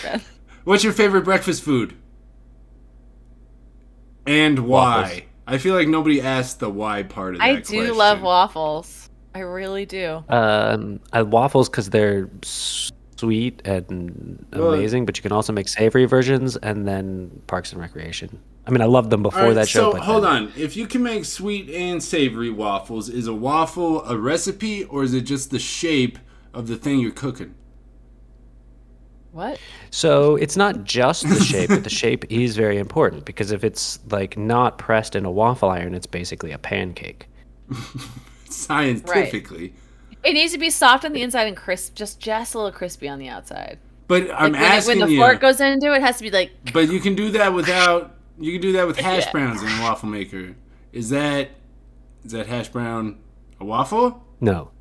Bad. What's your favorite breakfast food? And why? Waffles. I feel like nobody asked the why part of that I question. do love waffles. I really do. Waffles because they're sweet and Well, amazing, but you can also make savory versions, and then Parks and Recreation. I mean, I loved them before All right, that show. so but hold then- on. If you can make sweet and savory waffles, is a waffle a recipe or is it just the shape of the thing you're cooking? What? So it's not just the shape, but the shape is very important because if it's like not pressed in a waffle iron, it's basically a pancake. Scientifically. It needs to be soft on the inside and crisp, just a little crispy on the outside. But I'm Like asking when the you. fork goes into it, it has to be like. But you can do that without. You can do that with hash browns in a waffle maker. Is that hash brown a waffle? No,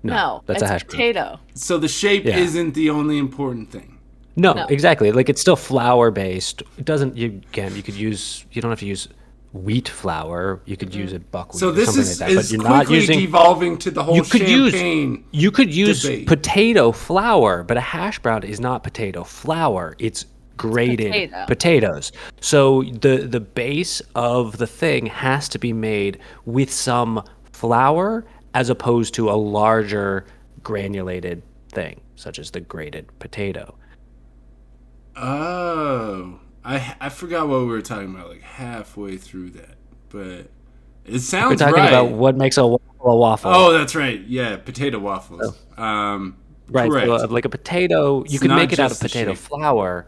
No, that's it's a hash brown. potato. So the shape Yeah. isn't the only important thing. No, No. exactly. Like it's still flour based. It doesn't. You could use. You don't have to use wheat flour. You could use a buckwheat. So or this something is, like that. But is you're quickly not using. devolving to the whole You could use. champagne. You could use debate. potato flour, but a hash brown is not potato flour. It's grated potato. potatoes. So the base of the thing has to be made with some flour as opposed to a larger granulated thing, such as the grated potato. Oh, I forgot what we were talking about. Like halfway through that, but it We're sounds talking right. about what makes a waffle. Oh, that's right. Yeah, potato waffles. Right, correct. so like a potato, you It's can not make it out of just the potato shape. flour,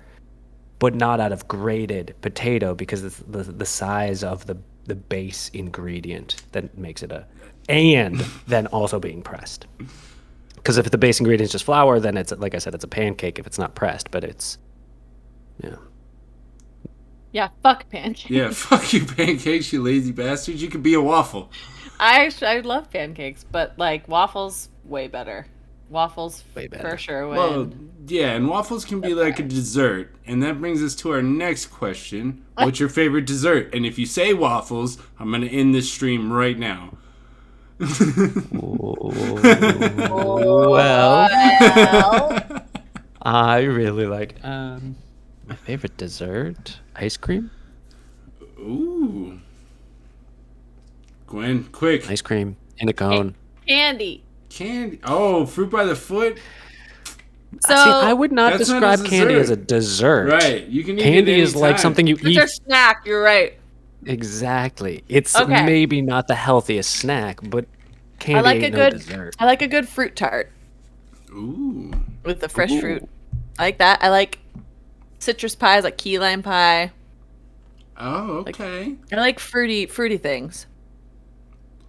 but not out of grated potato because it's the size of the base ingredient that makes it and then also being pressed. Because if the base ingredient is just flour, then it's like I said, it's a pancake if it's not pressed, but it's Yeah, fuck pancakes. Yeah, fuck you, pancakes, you lazy bastards. You could be a waffle. I love pancakes, but like waffles, way better. Waffles, Way better. for sure. Win. Well, yeah, and waffles can be like a dessert. And that brings us to our next question. What's your favorite dessert? And if you say waffles, I'm going to end this stream right now. well, I really like my favorite dessert, ice cream. Ooh. Gwen, quick. Ice cream in a cone. Candy. Candy. Oh, fruit by the foot? So See, I would not That's not a describe candy as a dessert. dessert. Right. You can eat Candy it is like anytime. something you it's eat. a snack. You're right. Exactly. It's Okay. maybe not the healthiest snack, but candy I like ain't a no good. dessert. I like a good fruit tart Ooh. with the fresh Ooh. fruit. I like that. I like citrus pies, like key lime pie. Oh, okay. I like fruity things.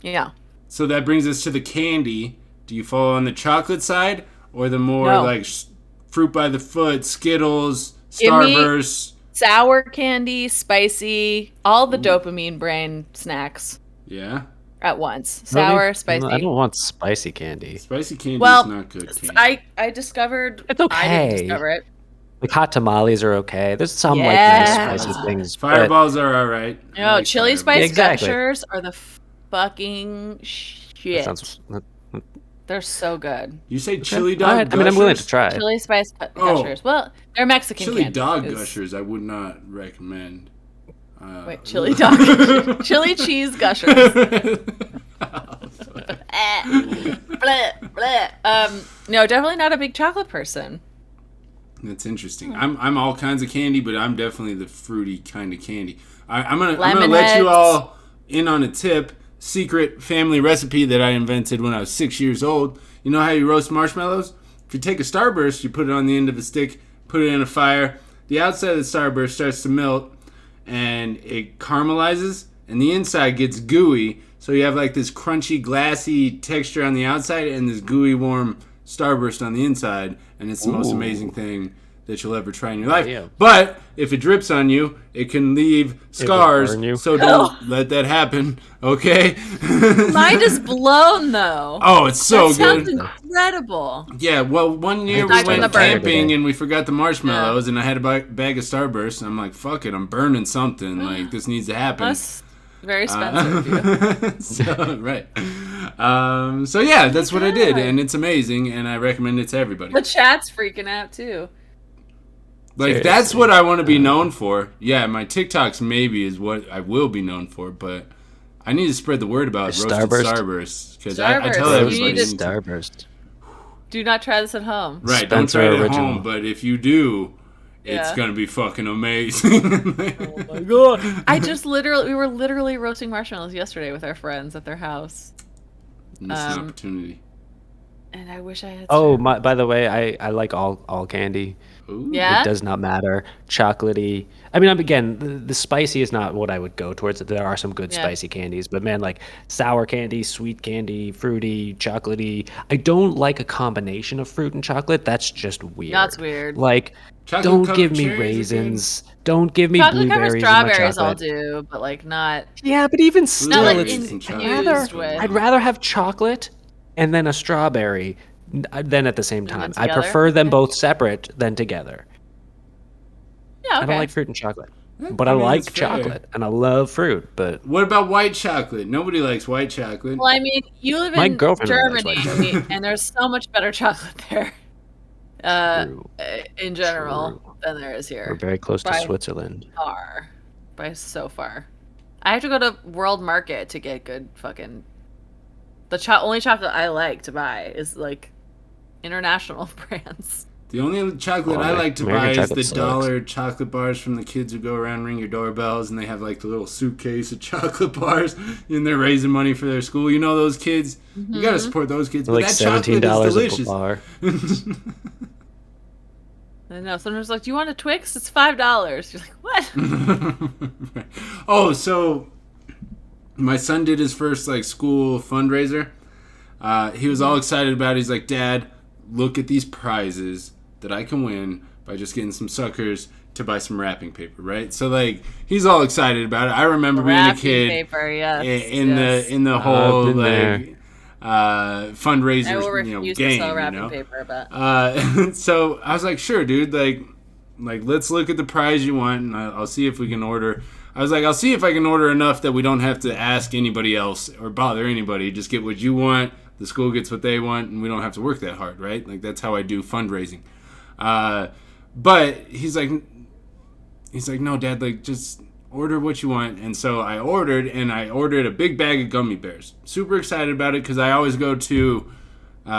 Yeah. So that brings us to the candy. Do you fall on the chocolate side or the more No. like fruit by the foot, Skittles, Give me- Starburst? Sour candy, spicy, all the dopamine brain snacks Yeah. at once. Sour, Really? spicy. I don't want spicy candy. Spicy candy Well, is not good candy. I discovered. It's I okay. didn't discover it. Like hot tamales are okay. There's some like Yes. nice spicy things. but Fireballs are all right. I No, like chili Fireballs. spice Exactly. gushers are the fucking that shit. sounds. They're so good. You say chili dog Alright, I mean, I'm willing to gushers? try. Chili spice Oh. gushers. Well, they're Mexican Chili candy. dog It's- gushers I would not recommend. Wait, chili dog. Chili cheese gushers. Bleh, bleh. No, definitely not a big chocolate person. That's interesting. I'm all kinds of candy, but I'm definitely the fruity kind of candy. I'm gonna let you all in on a tip. Secret family recipe that I invented when I was 6 years old. You know how you roast marshmallows? If you take a Starburst, you put it on the end of a stick, put it in a fire. The outside of the Starburst starts to melt, and it caramelizes, and the inside gets gooey. So you have like this crunchy, glassy texture on the outside, and this gooey, warm Starburst on the inside, and it's the most amazing thing that you'll ever try in your life. Yeah. But if it drips on you, it can leave scars. burn you. So don't let that happen, okay? Mine is blown though. Oh, it's so that good. sounds incredible. Yeah, well, one year we Aside from went the burn. camping and we forgot the marshmallows, and I had a bag of Starburst, and I'm like, fuck it, I'm burning something. Like, this needs to happen. That's very Spencer of you. So, right. So, yeah, that's what I did, and it's amazing, and I recommend it to everybody. The chat's freaking out too. Like, that's what I want to be known for. Yeah, my TikToks maybe is what I will be known for, but I need to spread the word about roasted Starburst. Because I tell Starburst. everybody. You need to- Starburst. Do not try this at home. Right, Spencer don't try it at original. home, but if you do, it's Yeah. going to be fucking amazing. Oh my god! We were literally roasting marshmallows yesterday with our friends at their house, Missed an opportunity. and I wish I had. Oh, by the way, I like all candy. Ooh. Yeah. It does not matter. Chocolatey. I mean, again, the spicy is not what I would go towards. There are some good Yeah. spicy candies, but man, like sour candy, sweet candy, fruity, chocolatey. I don't like a combination of fruit and chocolate. That's just weird. That's weird. Like, Chocolate don't covered give me cherries are raisins. Don't give me Chocolate covered blueberries in my strawberries I'll chocolate. do, but like not. Yeah, but even still, Not like Blueberries and chocolate. infused with. I'd rather have chocolate and then a strawberry than at the same then time. I together? prefer them Okay. both separate than together. Yeah, okay. I don't like fruit and chocolate. But I mean, like that's fair. chocolate and I love fruit, but What about white chocolate? Nobody likes white chocolate. Well, I mean, you live My in girlfriend really likes Germany, white and there's so much better chocolate there, True. in general, True. than there is we're here. very close to Right. Switzerland. By so far. I have to go to World Market to get good fucking. The only chocolate I like to buy is like international brands. The only chocolate Oh, I like to American buy is chocolate the sucks. dollar chocolate bars from the kids who go around ring your doorbells, and they have like the little suitcase of chocolate bars, and they're raising money for their school. You know those kids? You gotta support those kids. They're like but that chocolate $17 is a delicious. bar. I know. Sometimes like, do you want a Twix? It's $5. You're like, what? Oh, so my son did his first like school fundraiser. He was all excited about it. He's like, Dad, look at these prizes that I can win by just getting some suckers to buy some wrapping paper, right? So like he's all excited about it. I remember being a Wrapping kid paper, yes. in yes. the whole been there. like fundraiser, I will refuse game, to sell wrapping you know? paper, but So I was like, sure, dude, like let's look at the prize you want, and I'll see if we can order. I was like, I'll see if I can order enough that we don't have to ask anybody else or bother anybody. Just get what you want. The school gets what they want, and we don't have to work that hard, right? Like that's how I do fundraising. But he's like, no, Dad, like just order what you want. And so I ordered a big bag of gummy bears. Super excited about it because I always go to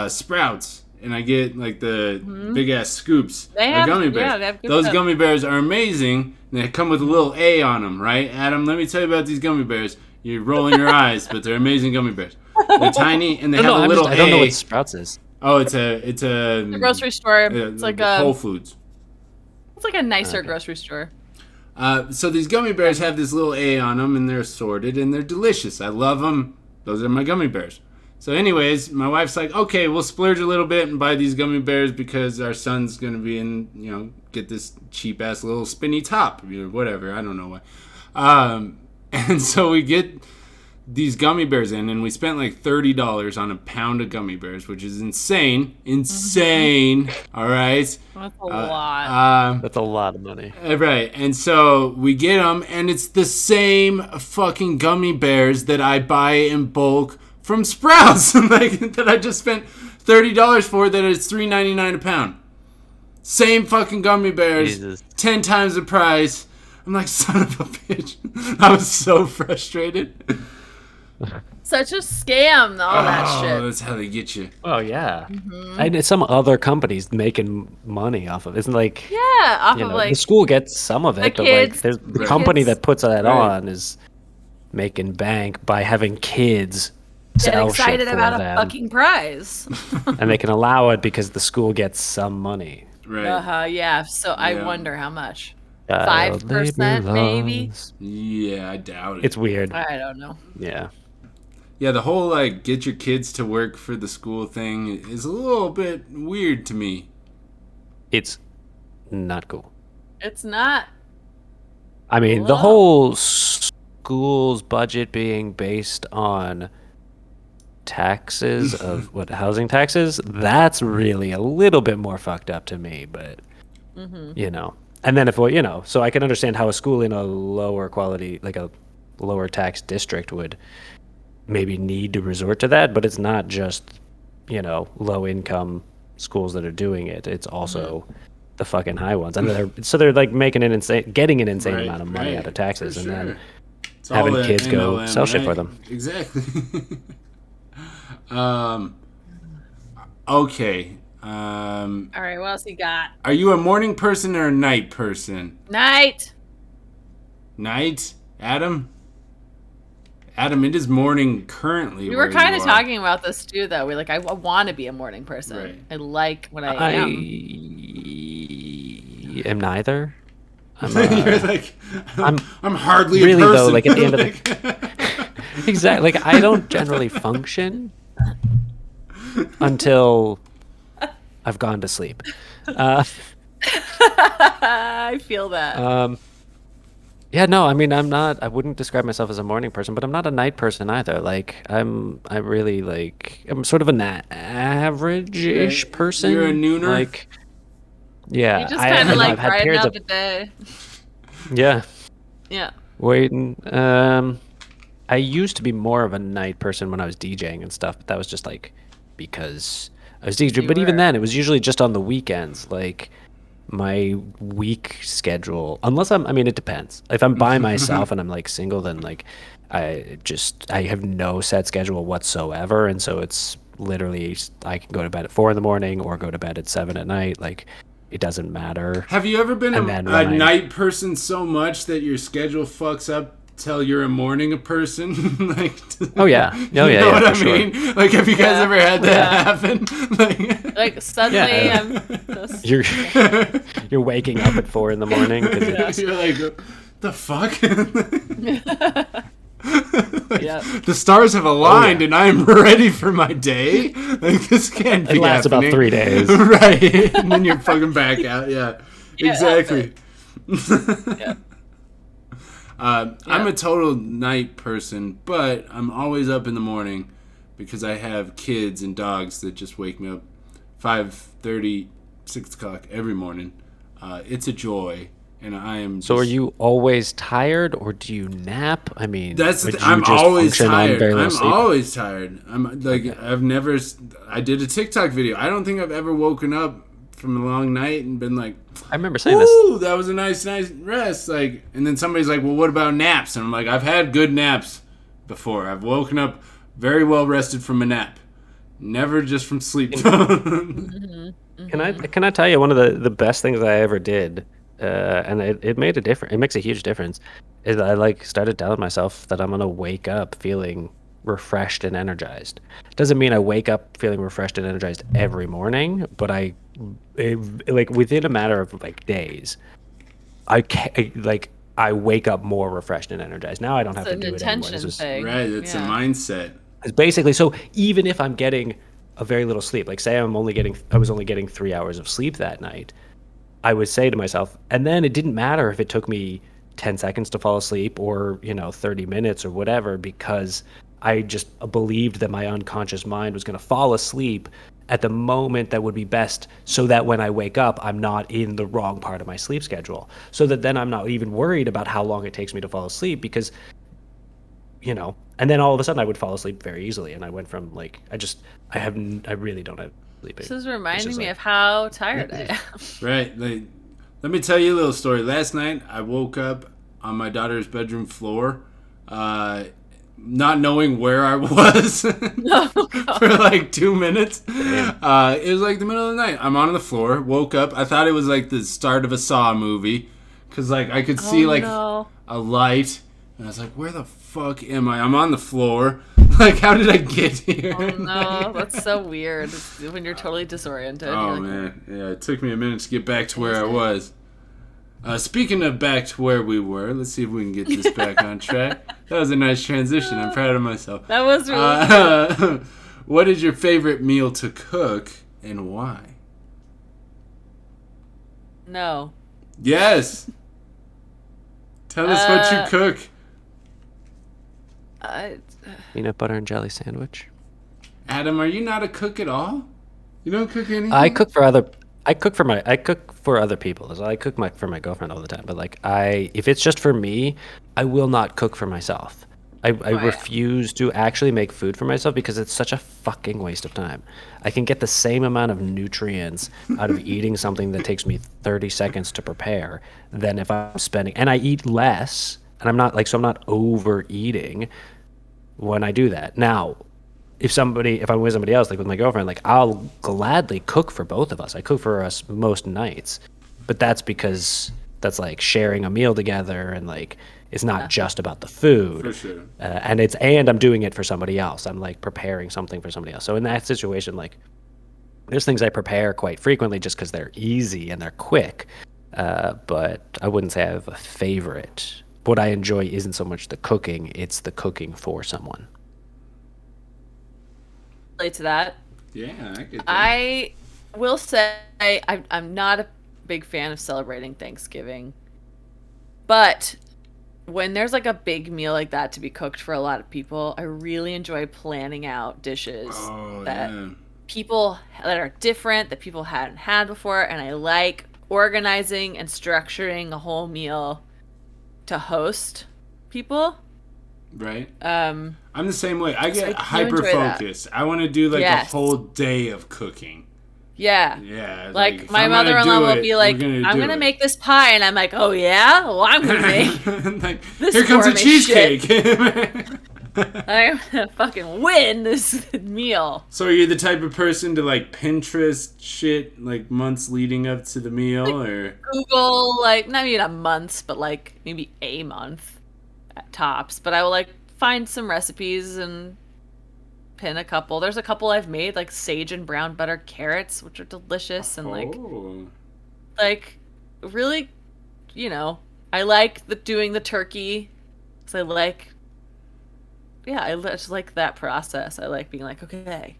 Sprouts and I get like the big ass scoops They of have- gummy bears. yeah, they have good Those stuff. gummy bears are amazing. And they come with a little A on them, right? Adam, let me tell you about these gummy bears. You're rolling your eyes, but they're amazing gummy bears. They're tiny and they have a little I don't know A. what Sprouts is. Oh, it's a the grocery store. It's like Whole a Foods. nicer grocery store. So these gummy bears have this little A on them, and they're assorted, and they're delicious. I love them. Those are my gummy bears. So anyways, my wife's like, okay, we'll splurge a little bit and buy these gummy bears because our son's going to be in, get this cheap-ass little spinny top, whatever. I don't know why. And so we get these gummy bears in, and we spent like $30 on a pound of gummy bears, which is insane. All right? That's a lot. That's a lot of money. Right, and so we get them, and it's the same fucking gummy bears that I buy in bulk from Sprouts, that I just spent $30 for. That it's $3.99 a pound. Same fucking gummy bears, Jesus. 10 times the price. I'm like, son of a bitch. I was so frustrated. Such a scam, all that shit. That's how they get you. Oh yeah, and it's some other companies making money off of it. Isn't like Yeah, off you of know like the school gets some of it, but kids- like there's the Right. company kids- that puts that Right. on is making bank by having kids get sell shit excited for about a them, fucking prize. and they can allow it because the school gets some money. Right. Yeah. So I Yeah. wonder how much. Child 5% maybe? laws. Yeah, I doubt it. It's weird. I don't know. Yeah. Yeah, the whole like get your kids to work for the school thing is a little bit weird to me. It's not cool. It's not. I mean, the Whoa. whole school's budget being based on taxes of what housing taxes, that's really a little bit more fucked up to me, but you know. And then if you know, so I can understand how a school in a lower quality, like a lower tax district would maybe need to resort to that, but it's not just, you know, low income schools that are doing it. It's also the fucking high ones. And they're like getting an insane Right, amount of money right, out of taxes for and then sure. It's all having that kids go MLM, sell shit for right. them. Exactly. Okay. All right, what else you got? Are you a morning person or a night person? Night. Night, Adam. Adam, it is morning currently. We were where kind you of are. talking about this too, though. We're like, I want to be a morning person. Right. I like what I I am. am neither. You're like, I'm hardly really, a person. though, like, at the end of the Exactly. Like I don't generally function until I've gone to sleep. I feel that. Yeah, no, I mean, I wouldn't describe myself as a morning person, but I'm not a night person either. Like, I'm sort of an average-ish Right. person. You're a nooner? Like, yeah. You just kind of like I've had brighten periods up the day. yeah, Yeah. waiting. I used to be more of a night person when I was DJing and stuff, but that was just like because I was DJing. You But even were. then, it was usually just on the weekends. Like my week schedule, I mean, it depends. If I'm by myself and I'm like single, then like I have no set schedule whatsoever, and so it's literally I can go to bed at 4 a.m. or go to bed at 7 p.m. Like it doesn't matter. Have you ever been And then a when I- night person so much that your schedule fucks up till you're a morning person? Like, Oh yeah, you know what for I sure. mean? Like, have you guys ever had that happen? Like suddenly Yeah. I'm just, You're waking up at 4 a.m. 'cause You're like, the fuck? Like, Yeah. the stars have aligned and I am ready for my day. Like, this can't be It lasts about happening. 3 days. Right. And then you're fucking back out. Yeah. Yeah, Exactly. Yeah. I'm a total night person, but I'm always up in the morning because I have kids and dogs that just wake me up 5:30, 6 o'clock every morning. It's a joy, and I am. So are just- you always tired, or do you nap? I mean, That's or the, do you I'm just always function on tired. very little I'm sleep? always tired. I'm like I've never. I did a TikTok video. I don't think I've ever woken up from a long night and been like, I remember saying this. "Ooh, that was a nice rest." Like, and then somebody's like, "Well, what about naps?" And I'm like, "I've had good naps before. I've woken up very well rested from a nap, never just from sleep." Can I tell you one of the best things I ever did, and it made a difference. It makes a huge difference. Is I like started telling myself that I'm gonna wake up feeling refreshed and energized. Doesn't mean I wake up feeling refreshed and energized every morning, but like within a matter of like days, I wake up more refreshed and energized. Now I don't have It's to an do it anymore. intention This was thing. Right, it's a Yeah. mindset. it's basically so even if I'm getting a very little sleep, like say I was only getting 3 hours of sleep that night, I would say to myself, and then it didn't matter if it took me 10 seconds to fall asleep or 30 minutes or whatever, because I just believed that my unconscious mind was going to fall asleep at the moment that would be best, so that when I wake up I'm not in the wrong part of my sleep schedule, so that then I'm not even worried about how long it takes me to fall asleep, because and then all of a sudden I would fall asleep very easily, and I went from like I really don't have sleep. This is reminding just me like- of how tired I am. Right. Like, let me tell you a little story. Last night, I woke up on my daughter's bedroom floor, not knowing where I was for like 2 minutes. It was like the middle of the night. I'm on the floor, woke up. I thought it was like the start of a Saw movie because like I could see a light, and I was like, "Where the fuck am I?" I'm on the floor. Like, how did I get here? Oh no, that's so weird. When you're totally disoriented. Oh man, yeah. It took me a minute to get back to where I was. Speaking of back to where we were, let's see if we can get this back on track. That was a nice transition. I'm proud of myself. That was really good. What is your favorite meal to cook and why? No. Yes. Tell us what you cook. Peanut butter and jelly sandwich. Adam, are you not a cook at all? You don't cook anything? I cook for other people. So I cook for my girlfriend all the time. But like if it's just for me, I will not cook for myself. I refuse to actually make food for myself because it's such a fucking waste of time. I can get the same amount of nutrients out of eating something that takes me 30 seconds to prepare than if I'm spending, and I eat less, and I'm not overeating when I do that. Now, if I'm with somebody else, like with my girlfriend, like I'll gladly cook for both of us. I cook for us most nights, but that's because that's like sharing a meal together, and like it's not just about the food. For sure. And I'm doing it for somebody else. I'm like preparing something for somebody else. So in that situation, like there's things I prepare quite frequently just because they're easy and they're quick. But I wouldn't say I have a favorite. What I enjoy isn't so much the cooking; it's the cooking for someone. Relate to that. Yeah, I get that. I will say I'm not a big fan of celebrating Thanksgiving, but when there's like a big meal like that to be cooked for a lot of people, I really enjoy planning out dishes people that are different, that people hadn't had before, and I like organizing and structuring a whole meal to host people. Right. I'm the same way. I get hyper focused. I want to do like a whole day of cooking. Yeah. Yeah. Like my mother-in-law will be like, I'm going to make this pie. And I'm like, oh yeah? Well, I'm going to make like, this here comes a cheesecake. I'm going to fucking win this meal. So are you the type of person to like Pinterest shit like months leading up to the meal, like, or Google, like, not even a month, but like maybe a month at tops. But I will like find some recipes and pin a couple. There's a couple I've made, like sage and brown butter carrots, which are delicious, and like really, I like doing the turkey because I just like that process. I like being like, okay,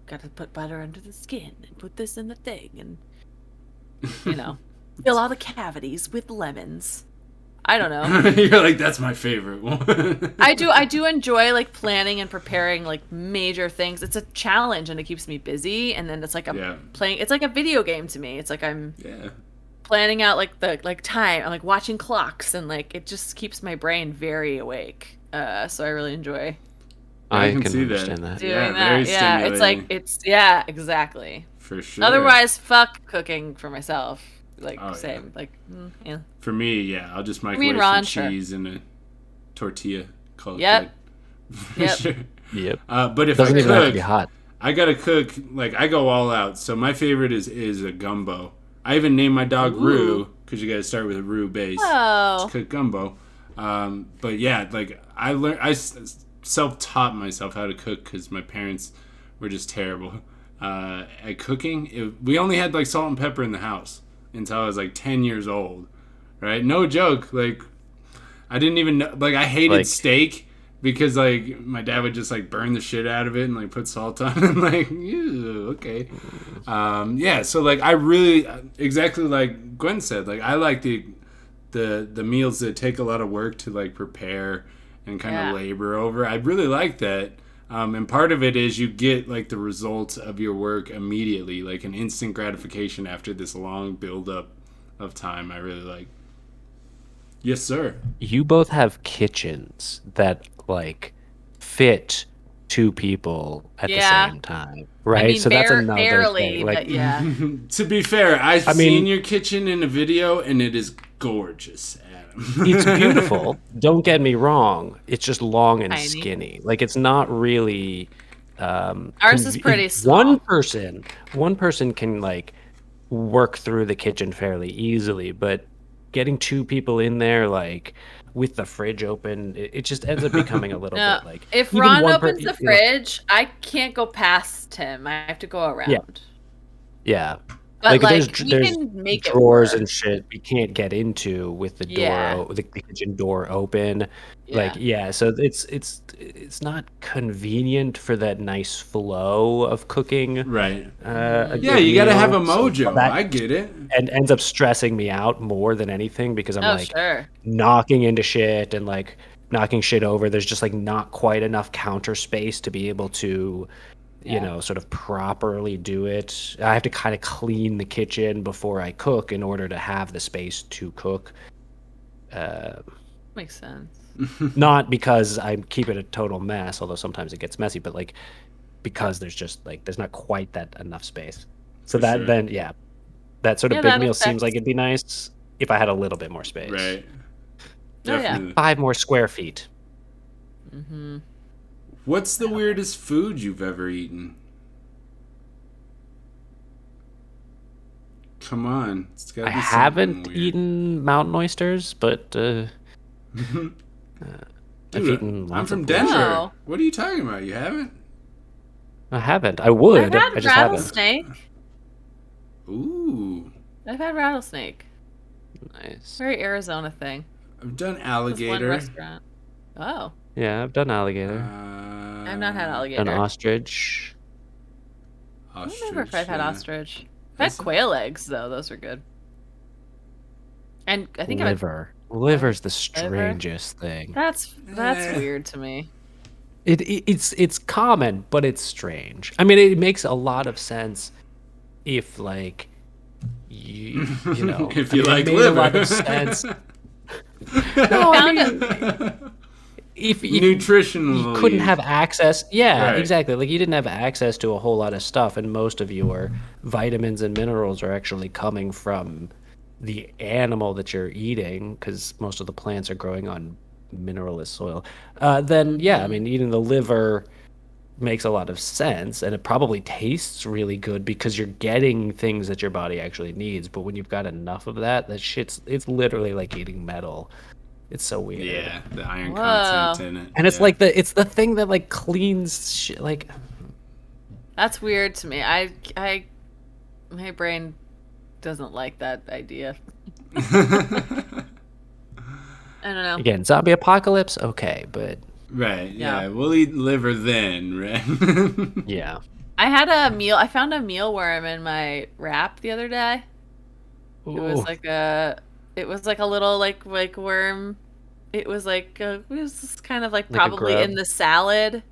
got to put butter under the skin and put this in the thing, and fill all the cavities with lemons. I don't know. You're like, that's my favorite one. I do enjoy like planning and preparing like major things. It's a challenge and it keeps me busy. And then it's like I'm playing. It's like a video game to me. It's like I'm planning out like the time. I'm like watching clocks, and like it just keeps my brain very awake. So I really enjoy. I can understand that. Doing that. Yeah, it's like exactly. For sure. Otherwise, fuck cooking for myself. Like same, like yeah. For me, I'll just microwave some cheese and a tortilla. Call it Yep. Sure. Yep. But if Doesn't I even have to cook, be hot. I gotta cook. Like I go all out. So my favorite is a gumbo. I even named my dog Roo because you gotta start with a Roo base to cook gumbo. But yeah, like I self-taught myself how to cook because my parents were just terrible at cooking. We only had like salt and pepper in the house until I was like 10 years old, right? No joke. Like, I didn't even know. Like, I hated steak because like my dad would just like burn the shit out of it and like put salt on it. And like, ew, okay. So like I really, exactly like Gwen said, like I like the meals that take a lot of work to like prepare and kind of labor over. I really like that. And part of it is you get like the results of your work immediately, like an instant gratification after this long build up of time. I really like. Yes, sir. You both have kitchens that like fit two people at the same time, right? I mean, so that's another barely, thing. Like, but yeah. To be fair, I've seen your kitchen in a video and it is gorgeous, Adam. It's beautiful. Don't get me wrong. It's just long and Tiny. skinny. Like it's not really. Ours is pretty small. One person can like work through the kitchen fairly easily, but getting two people in there, like with the fridge open, it just ends up becoming a little No, bit like. if even Ron one opens the you know, fridge, I can't go past him. I have to go around. yeah. But there's we can make it drawers work. and shit we can't get into with the Yeah. door, the kitchen door open. Yeah. So it's not convenient for that nice flow of cooking. Right. A Yeah, good you got to have a meal. So mojo. that- I get it. and ends up stressing me out more than anything because I'm Oh, like sure. knocking into shit and like knocking shit over. There's just like not quite enough counter space to be able to, you know, sort of properly do it. I have to kind of clean the kitchen before I cook in order to have the space to cook. Makes sense. Not because I'm keeping a total mess, although sometimes it gets messy, but like because there's just like there's not quite that enough space. So For that sure. then that sort of Yeah, big that meal seems affects- like it'd be nice if I had a little bit more space. Right. Oh, yeah. Definitely. 5 more square feet. Mm-hmm. What's the weirdest food you've ever eaten? Come on. It's gotta I be something haven't weird. eaten mountain oysters, but I've Dude, eaten I'm lots from of Denver. Oh. What are you talking about? You haven't? I haven't. I would. I've I had just haven't. rattlesnake. Ooh. I've had rattlesnake. Nice. Very Arizona thing. I've done This one alligator. restaurant. Oh, Yeah, I've done alligator. I've not had alligator. Done ostrich. I don't remember if I've had yeah. ostrich. I've had That's- quail eggs though; those are good. And I think I've had, Liver. Liver's the strangest thing. that's Eh. weird to me. It's common, but it's strange. I mean, it makes a lot of sense if like you know If I you mean, it like made liver. a lot of sense. No, I mean, If Nutritionally. you couldn't have access, yeah, Right. exactly. Like you didn't have access to a whole lot of stuff, and most of your vitamins and minerals are actually coming from the animal that you're eating, because most of the plants are growing on mineralist soil. Then yeah, I mean, eating the liver makes a lot of sense, and it probably tastes really good because you're getting things that your body actually needs. But when you've got enough of that it's literally like eating metal. It's so weird. Yeah, the iron Whoa. content in it. And it's yeah. like it's the thing that like cleans shit. Like that's weird to me. My brain doesn't like that idea. I don't know. again, zombie apocalypse, okay, but Right, yeah. Yeah. We'll eat liver then, right? yeah. I had a meal. I found a mealworm in my wrap the other day. It was Ooh. like a. It was like a little like worm. It was like it was kind of like Like a probably grub? in the salad,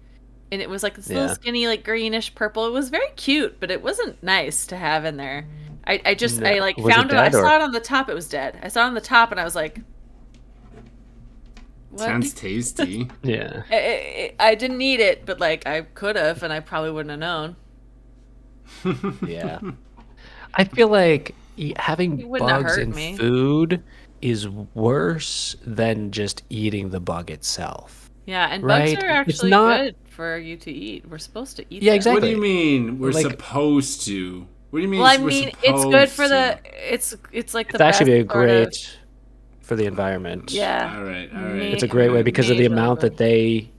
and it was like this little Yeah. skinny like greenish purple. It was very cute, but it wasn't nice to have in there. I just No. I like Was it found it. I dead, or- saw it on the top. It was dead. I saw it on the top, and I was like, "What?" Sounds tasty. Yeah. I didn't eat it, but like I could have, and I probably wouldn't have known. Yeah. I feel like having It wouldn't have bugs hurt in me. food is worse than just eating the bug itself. Yeah, and Right? bugs are It's actually not- good for you to eat. We're supposed to eat Yeah, them. exactly. What do you mean we're Like- supposed to? What do you mean Well, I we're mean, it's good for supposed the. to? It's like the It's actually a best sort of- great for the environment. Yeah. All right. It's a great way because of the Majorly amount good. that they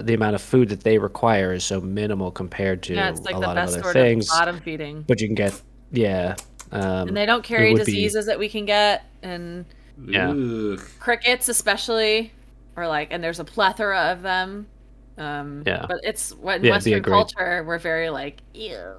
the amount of food that they require is so minimal compared to Yeah, it's like a the lot of best other sort things. of bottom feeding. But you can get And they don't carry would be- diseases that we can get, and Yeah. Ugh. crickets especially, or like, and there's a plethora of them. Yeah. But it's in Yeah, it'd be a Western great- culture, we're very like, ew.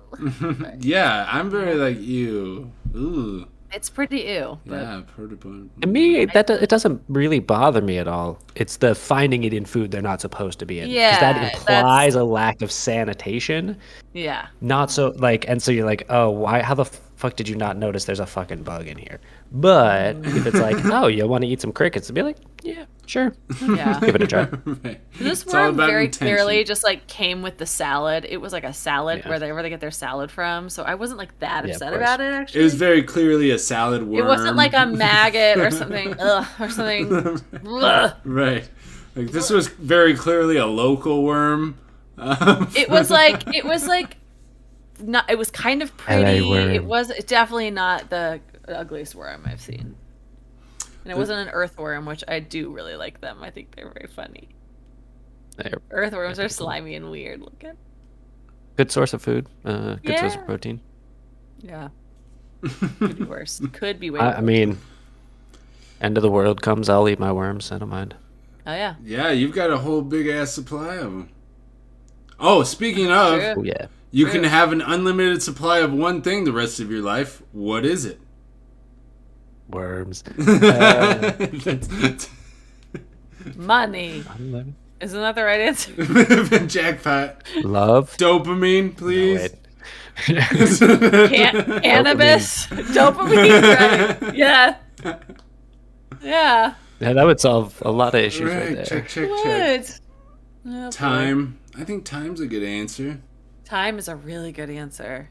Yeah, I'm very like you. Ooh. It's pretty ew. But Yeah, prototype. To me, it doesn't really bother me at all. It's the finding it in food they're not supposed to be in. Yeah, that that's- implies a lack of sanitation. yeah. Not so like, and so you're like, oh, why? How the fuck did you not notice there's a fucking bug in here? But if it's like, oh, you want to eat some crickets, to be like, yeah, sure, Yeah. give it a try. Right. This It's all worm about very intention. clearly just like came with the salad. It was like a salad Yeah. wherever they get their salad from. So I wasn't like that Yeah, of upset course. about it actually. It was very clearly a salad worm. It wasn't like a maggot or something. Ugh, or something. Ugh. Right. Like this was very clearly a local worm. It was like not. It was kind of pretty. LA worm. It was definitely not the ugliest worm I've seen. And it wasn't an earthworm, which I do really like them. I think they're very funny. They're Earthworms are slimy and weird looking. good source of food, good source Yeah. of protein. Yeah. Could be worse. Could be way I worse. mean, end of the world comes, I'll eat my worms. I don't mind. Oh yeah. Yeah, you've got a whole big ass supply of them. Oh, speaking of, True. Oh yeah. you can have an unlimited supply of one thing the rest of your life. What is it? Worms. That's- Money. Isn't that the right answer? Jackpot. Love. Dopamine, please. Wait. Cannabis. Dopamine. Right. Yeah. Yeah. Yeah, that would solve a lot of issues right, Right, there. check. What? Oh, boy. Time. I think time's a good answer. Time is a really good answer.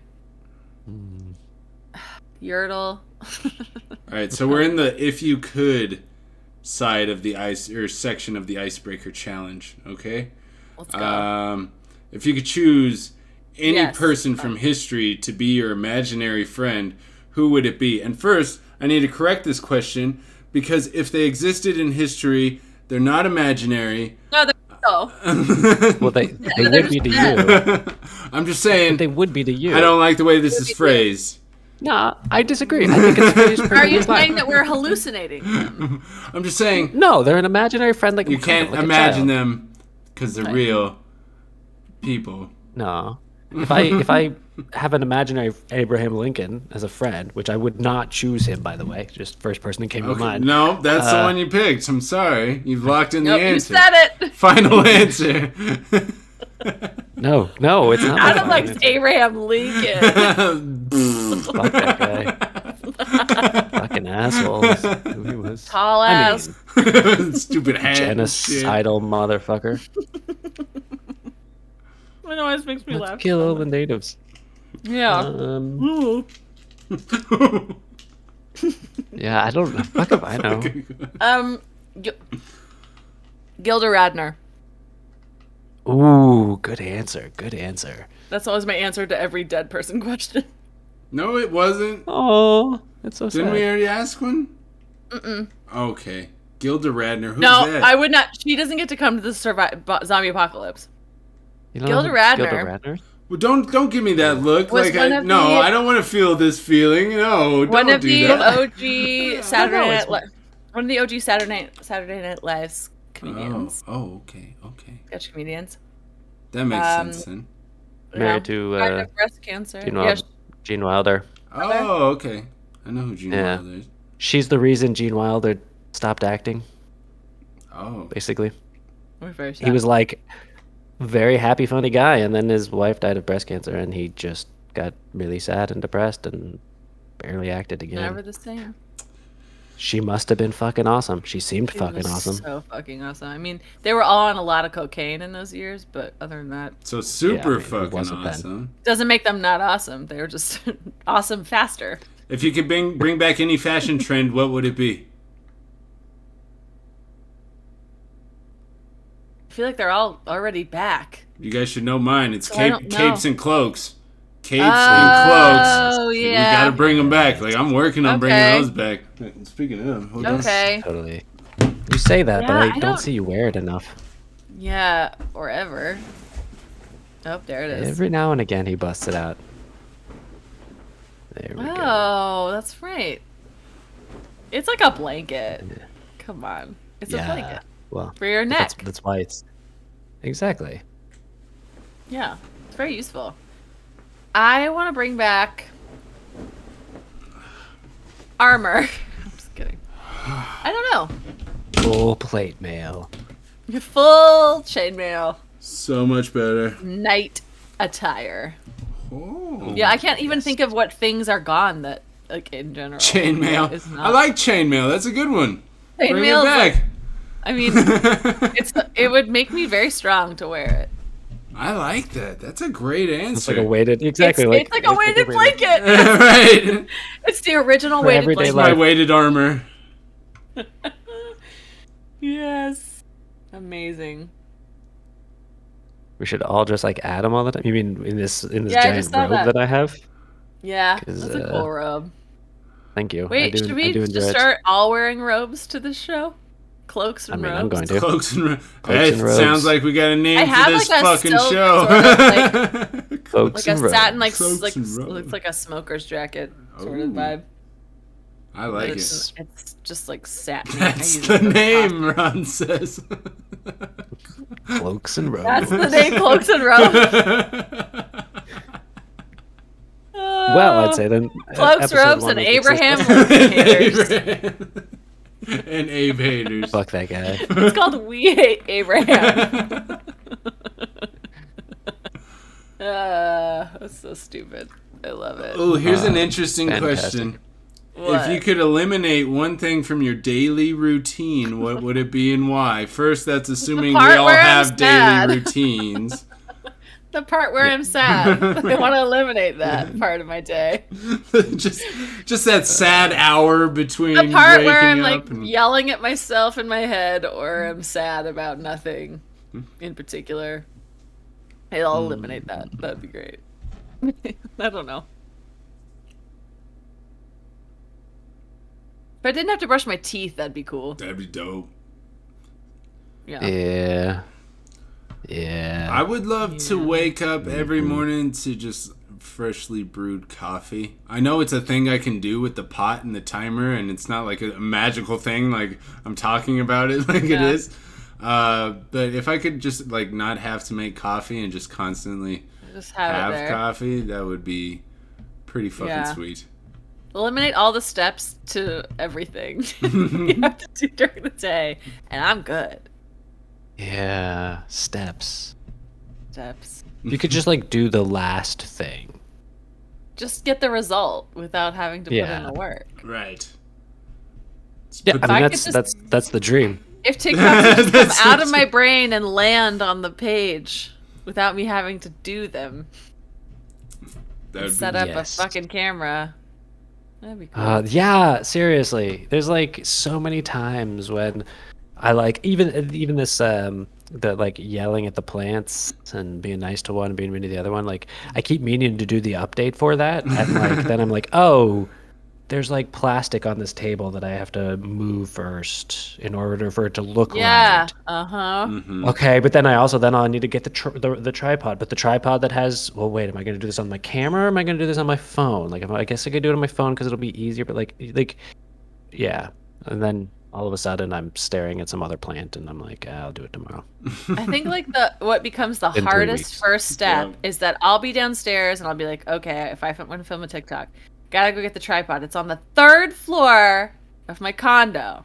Yertle. All right, so we're in the if you could side of the ice or section of the icebreaker challenge. Okay. Let's go. If you could choose any Yes. person from history to be your imaginary friend, who would it be? And first, I need to correct this question because if they existed in history, they're not imaginary. No, they're no. Well, they they're would be to just you. I'm just saying. They would be to you. I don't like the way this is phrased. No, I disagree. I think it's phrased Are perfectly you fine. saying that we're hallucinating them? I'm just saying No, they're an imaginary friend. Like you can't imagine them because they're Right. real people. No. If I have an imaginary Abraham Lincoln as a friend, which I would not choose him, by the way, just first person that came to Okay, mind. no, that's the one you picked. I'm sorry. You've locked in Nope, the you answer. said it. Final answer. No, it's not. Adam my likes fault. Abraham Lincoln. Fuck that guy. Fucking assholes. Who he was. Tall I ass. mean, Stupid hat. and shit. genocidal motherfucker. It always makes me Let's laugh. kill all the natives. Yeah. Yeah, I don't know. Fuck if I know. Gilda Radner. Ooh, good answer. Good answer. That's always my answer to every dead person question. No, it wasn't. Oh, that's so Didn't sad. we already ask one? Okay. Gilda Radner. Who's No, that? I would not. She doesn't get to come to the zombie apocalypse. You don't Gilda know Radner. Gilda Radner? Well, don't give me that look. Was Like one of no, the- I don't want to feel this feeling. No, One don't of do the that. OG Saturday No, Night it's- one of the OG Saturday Night Live's comedians. Okay. Sketch comedians. That makes sense then. Married Yeah. to Died of breast cancer. Gene Yeah, Wilder. Gene Wilder. Oh, okay. I know who Gene Yeah. Wilder is. She's the reason Gene Wilder stopped acting, Oh. basically. we're very sad. He was like very happy, funny guy, and then his wife died of breast cancer, and he just got really sad and depressed and barely acted again. never the same. She must have been fucking awesome. She seemed He fucking was awesome. So fucking awesome. I mean, they were all on a lot of cocaine in those years, but other than that, So super Yeah, I mean, it fucking wasn't bad. awesome. doesn't make them not awesome. They were just awesome faster. If you could bring back any fashion trend, what would it be? I feel like they're all already back. You guys should know mine. It's So I don't know. capes and cloaks. Capes and cloaks. Oh, We yeah. gotta bring them back. Like I'm working on bringing Okay. those back. Speaking of, hold on. Okay. Totally. You say that, but Yeah, I I don't don't- see you wear it enough. Yeah, or ever. Oh, there it is. Every now and again, he busts it out. There we go. Oh, that's right. It's like a blanket. Come on. It's a blanket. Well, For your but neck. That's why it's exactly. Yeah, it's very useful. I want to bring back armor. I'm just kidding. I don't know. Full plate mail. Full chainmail So much better. night attire. Oh. Yeah, I can't even think of what things are gone that, like, in general. Chainmail. is not. I like chainmail. That's a good one. Bring it Chainmail is back. like- I mean, it would make me very strong to wear it. I like that. That's a great answer. It's like a weighted, exactly. It's like a weighted blanket. Right. It's the original For weighted everyday blanket. My weighted armor. Yes. Amazing. We should all dress like Adam all the time. You mean in this Yeah, I giant just saw robe that. that I have? Yeah, 'Cause, that's a cool robe. Thank you. Wait, should I we do just enjoy it. start all wearing robes to this show? Cloaks and I mean, robes? I'm going to. Cloaks and robes. Cloaks Hey, and robes. sounds like we got a name I for have, this like, a fucking silk show. sort of, Cloaks Like a and satin, robes. like, Cloaks and robes. looks like a smoker's jacket sort Ooh. of vibe. I like it. Nice. It's just like satin. That's the name, Ron says. Cloaks and robes. That's the name, Cloaks and Robes. Well, I'd say then. Cloaks, episode robes, one and was Abraham successful. haters. And Abe haters. Fuck that guy. It's called We Hate Abraham. That's so stupid. I love it. Oh, here's an interesting fantastic. question. What? If you could eliminate one thing from your daily routine, what would it be and why? First, that's assuming we part all where I'm have sad. daily routines. The part where I'm sad. I want to eliminate that part of my day. just that sad hour between The part waking where I'm up like and yelling at myself in my head, or I'm sad about nothing in particular. Hey, I'll eliminate that. That'd be great. I don't know. If I didn't have to brush my teeth, that'd be cool. that'd be dope. Yeah. Yeah. Yeah. I would love to wake up every morning to just freshly brewed coffee. I know it's a thing I can do with the pot and the timer, and it's not like a magical thing like I'm talking about it like it is. But if I could just like not have to make coffee and just constantly Just have it there. coffee, that would be pretty fucking Yeah. sweet. Eliminate all the steps to everything you have to do during the day, and I'm good. Yeah. Steps. Steps. You could just like do the last thing. Just get the result without having to put Yeah. in the work. Right. Yeah, But I mean I could that's the dream. If TikToks would just That's come out of what my brain and land on the page without me having to do them, that would set be up Yes. a fucking camera, that'd be cool. Yeah, seriously. There's like so many times when I like even this the like yelling at the plants and being nice to one and being mean to the other one. Like I keep meaning to do the update for that, and like then I'm like, oh, there's like plastic on this table that I have to move first in order for it to look Yeah. right. Uh-huh. Mhm. Okay, but then I'll need to get the tripod, but the tripod that has, well, wait, am I going to do this on my camera or am I going to do this on my phone? Like, I guess I could do it on my phone because it'll be easier, but like, yeah. And then all of a sudden I'm staring at some other plant and I'm like, I'll do it tomorrow. I think like what becomes the In 3 hardest weeks. first step Yeah. is that I'll be downstairs and I'll be like, okay, if I want to film a TikTok, gotta go get the tripod. It's on the 3rd floor of my condo.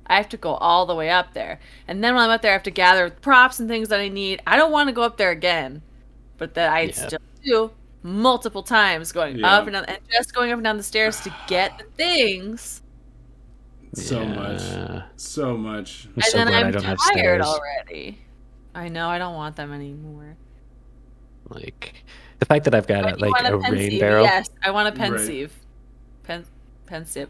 I have to go all the way up there. And then when I'm up there, I have to gather props and things that I need. I don't want to go up there again, but that I Yeah. still do multiple times going Yeah. up and down, and just going up and down the stairs to get the things. So much. Yeah. So much. I'm And so then glad I'm I don't have tired stairs. already. I know, I don't want them anymore. Like the fact that I've got When you like want a pensive, rain barrel. Yes, I want a Right. pensive. Pensive.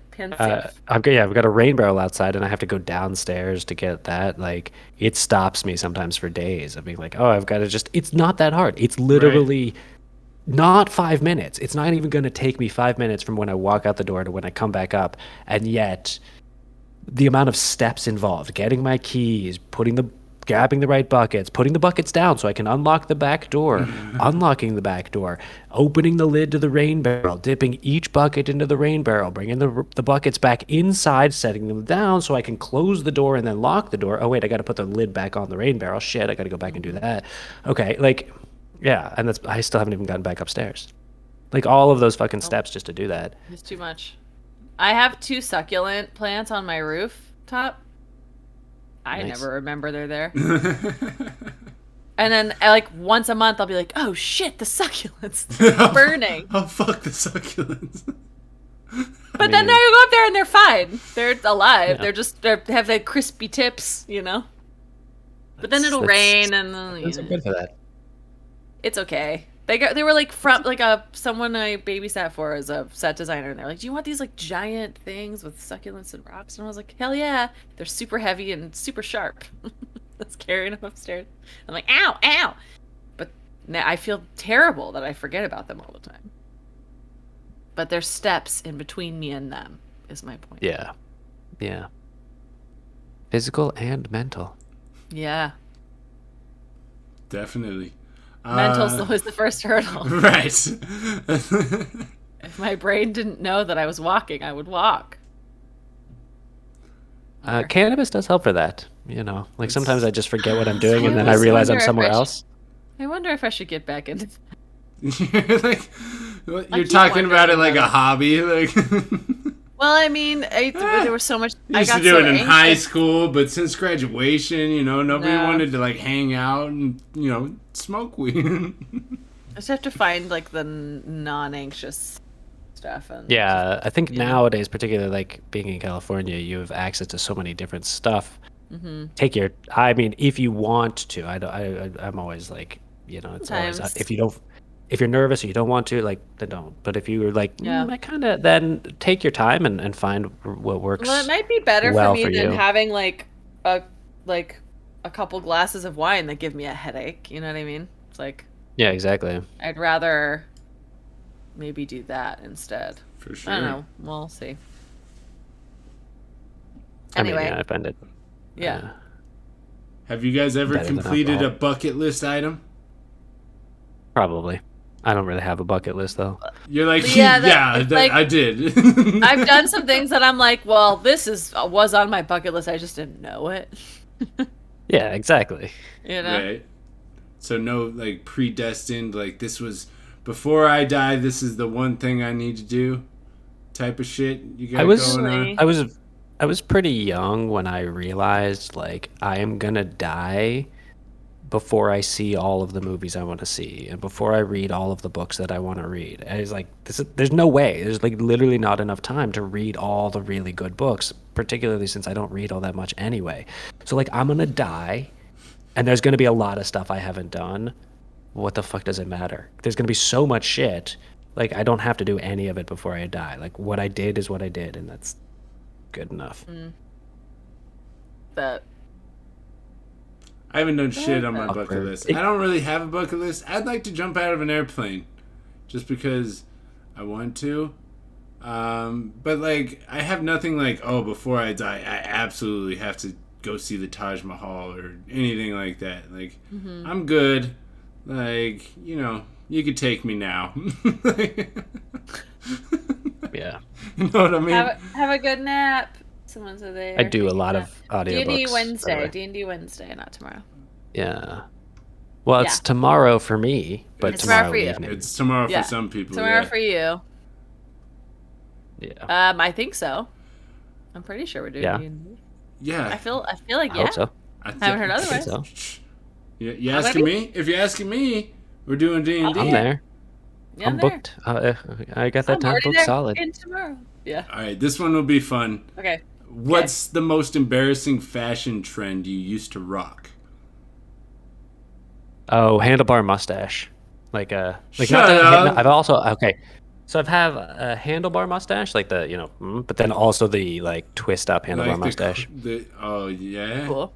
I've got a rain barrel outside, and I have to go downstairs to get that. Like, it stops me sometimes for days of being like, oh, I've got to just. It's not that hard. It's literally not 5 minutes. It's not even going to take me 5 minutes from when I walk out the door to when I come back up, and yet the amount of steps involved, getting my keys, grabbing the right buckets, putting the buckets down so I can unlock the back door, unlocking the back door, opening the lid to the rain barrel, dipping each bucket into the rain barrel, bringing the buckets back inside, setting them down so I can close the door and then lock the door. Oh, wait, I got to put the lid back on the rain barrel. Shit, I got to go back and do that. Okay, like, yeah, and I still haven't even gotten back upstairs. Like, all of those fucking steps just to do that. It's too much. I have 2 succulent plants on my rooftop. I Nice. never remember they're there. And then like once a month I'll be like, oh shit, the succulents burning. Oh fuck the succulents. But then they go up there and they're fine. They're alive. Yeah. They have like crispy tips, you know. But then it'll rain and then Those are good for that. it's okay. They were like from like someone I babysat for as a set designer, and they're like, do you want these like giant things with succulents and rocks? And I was like, hell yeah. They're super heavy and super sharp. Let's carry them upstairs. I'm like, ow, ow. But now I feel terrible that I forget about them all the time. But there's steps in between me and them, is my point. Yeah. Yeah. Physical and mental. Yeah. Definitely. Mental's always the first hurdle. Right. If my brain didn't know that I was walking, I would walk. Cannabis does help for that. You know, like sometimes I just forget what I'm doing, and then I always realize I'm wonder if somewhere I should- else. I wonder if I should get back into You're like, you're keep talking about it wondering like a about it. hobby. Like Well, I mean, there was so much. I I used to got do so it in high anxious. school, but since graduation, you know, nobody No. wanted to like hang out and you know smoke weed. I just have to find like the non-anxious stuff. And Yeah, I think Yeah. nowadays, particularly like being in California, you have access to so many different stuff. Mm-hmm. Take your. I mean, if you want to, I'm always like, you know, it's always Sometimes. if you're nervous or you don't want to, like, then don't. But if you're like, Yeah. I kind of, then take your time and find what works. Well, it might be better well for me for than you. having like a couple glasses of wine that give me a headache. You know what I mean? It's like Yeah, exactly. I'd rather maybe do that instead. For sure. I don't know. We'll see. I mean, Anyway, yeah, I find it. yeah. Have you guys ever Better than completed a alcohol. bucket list item? Probably. I don't really have a bucket list though. You're like, Yeah, yeah, it's like- I did. I've done some things that I'm like, well, this was on my bucket list. I just didn't know it. Yeah, exactly. You know? Right. So no, like predestined. Like this was before I die. This is the one thing I need to do. Type of shit you got I was going on. I was pretty young when I realized like I am gonna die before I see all of the movies I want to see and before I read all of the books that I want to read. And it's like there's no way. There's like literally not enough time to read all the really good books, particularly since I don't read all that much anyway. So like I'm gonna die, and there's gonna be a lot of stuff I haven't done. What the fuck does it matter? There's gonna be so much shit. Like I don't have to do any of it before I die. Like what I did is what I did, and that's good enough. That I haven't done shit on my bucket Awkward. list. I don't really have a bucket list. I'd like to jump out of an airplane, just because I want to. But like, I have nothing like, oh, before I die, I absolutely have to go see the Taj Mahal or anything like that. Like, I'm good. Like, you know, you could take me now. Yeah. You know what I mean? have a good nap. Someone said they. I do a lot of audiobooks. D&D by the Wednesday. way. D&D Wednesday, not tomorrow. Yeah. Well, it's Yeah. tomorrow for me, but It's tomorrow tomorrow for you. evening. It's tomorrow Yeah. for some people. Tomorrow yeah. for you. Yeah. I think so. I'm pretty sure we're doing Yeah. D&D. Yeah. I feel like I yeah. hope so. Haven't heard I otherwise. think so. You I'm asking gonna me? If you're asking me, we're doing D&D. I'm there. Yeah, I'm there. booked. I got that I'm time already booked there solid. in tomorrow. Yeah. All right, this one will be fun. Okay. What's the most embarrassing fashion trend you used to rock? Oh, handlebar mustache. Like Shut not that up. I've also okay. So I've have a handlebar mustache, like the but then also the like twist up handlebar Like mustache. Oh yeah. Cool.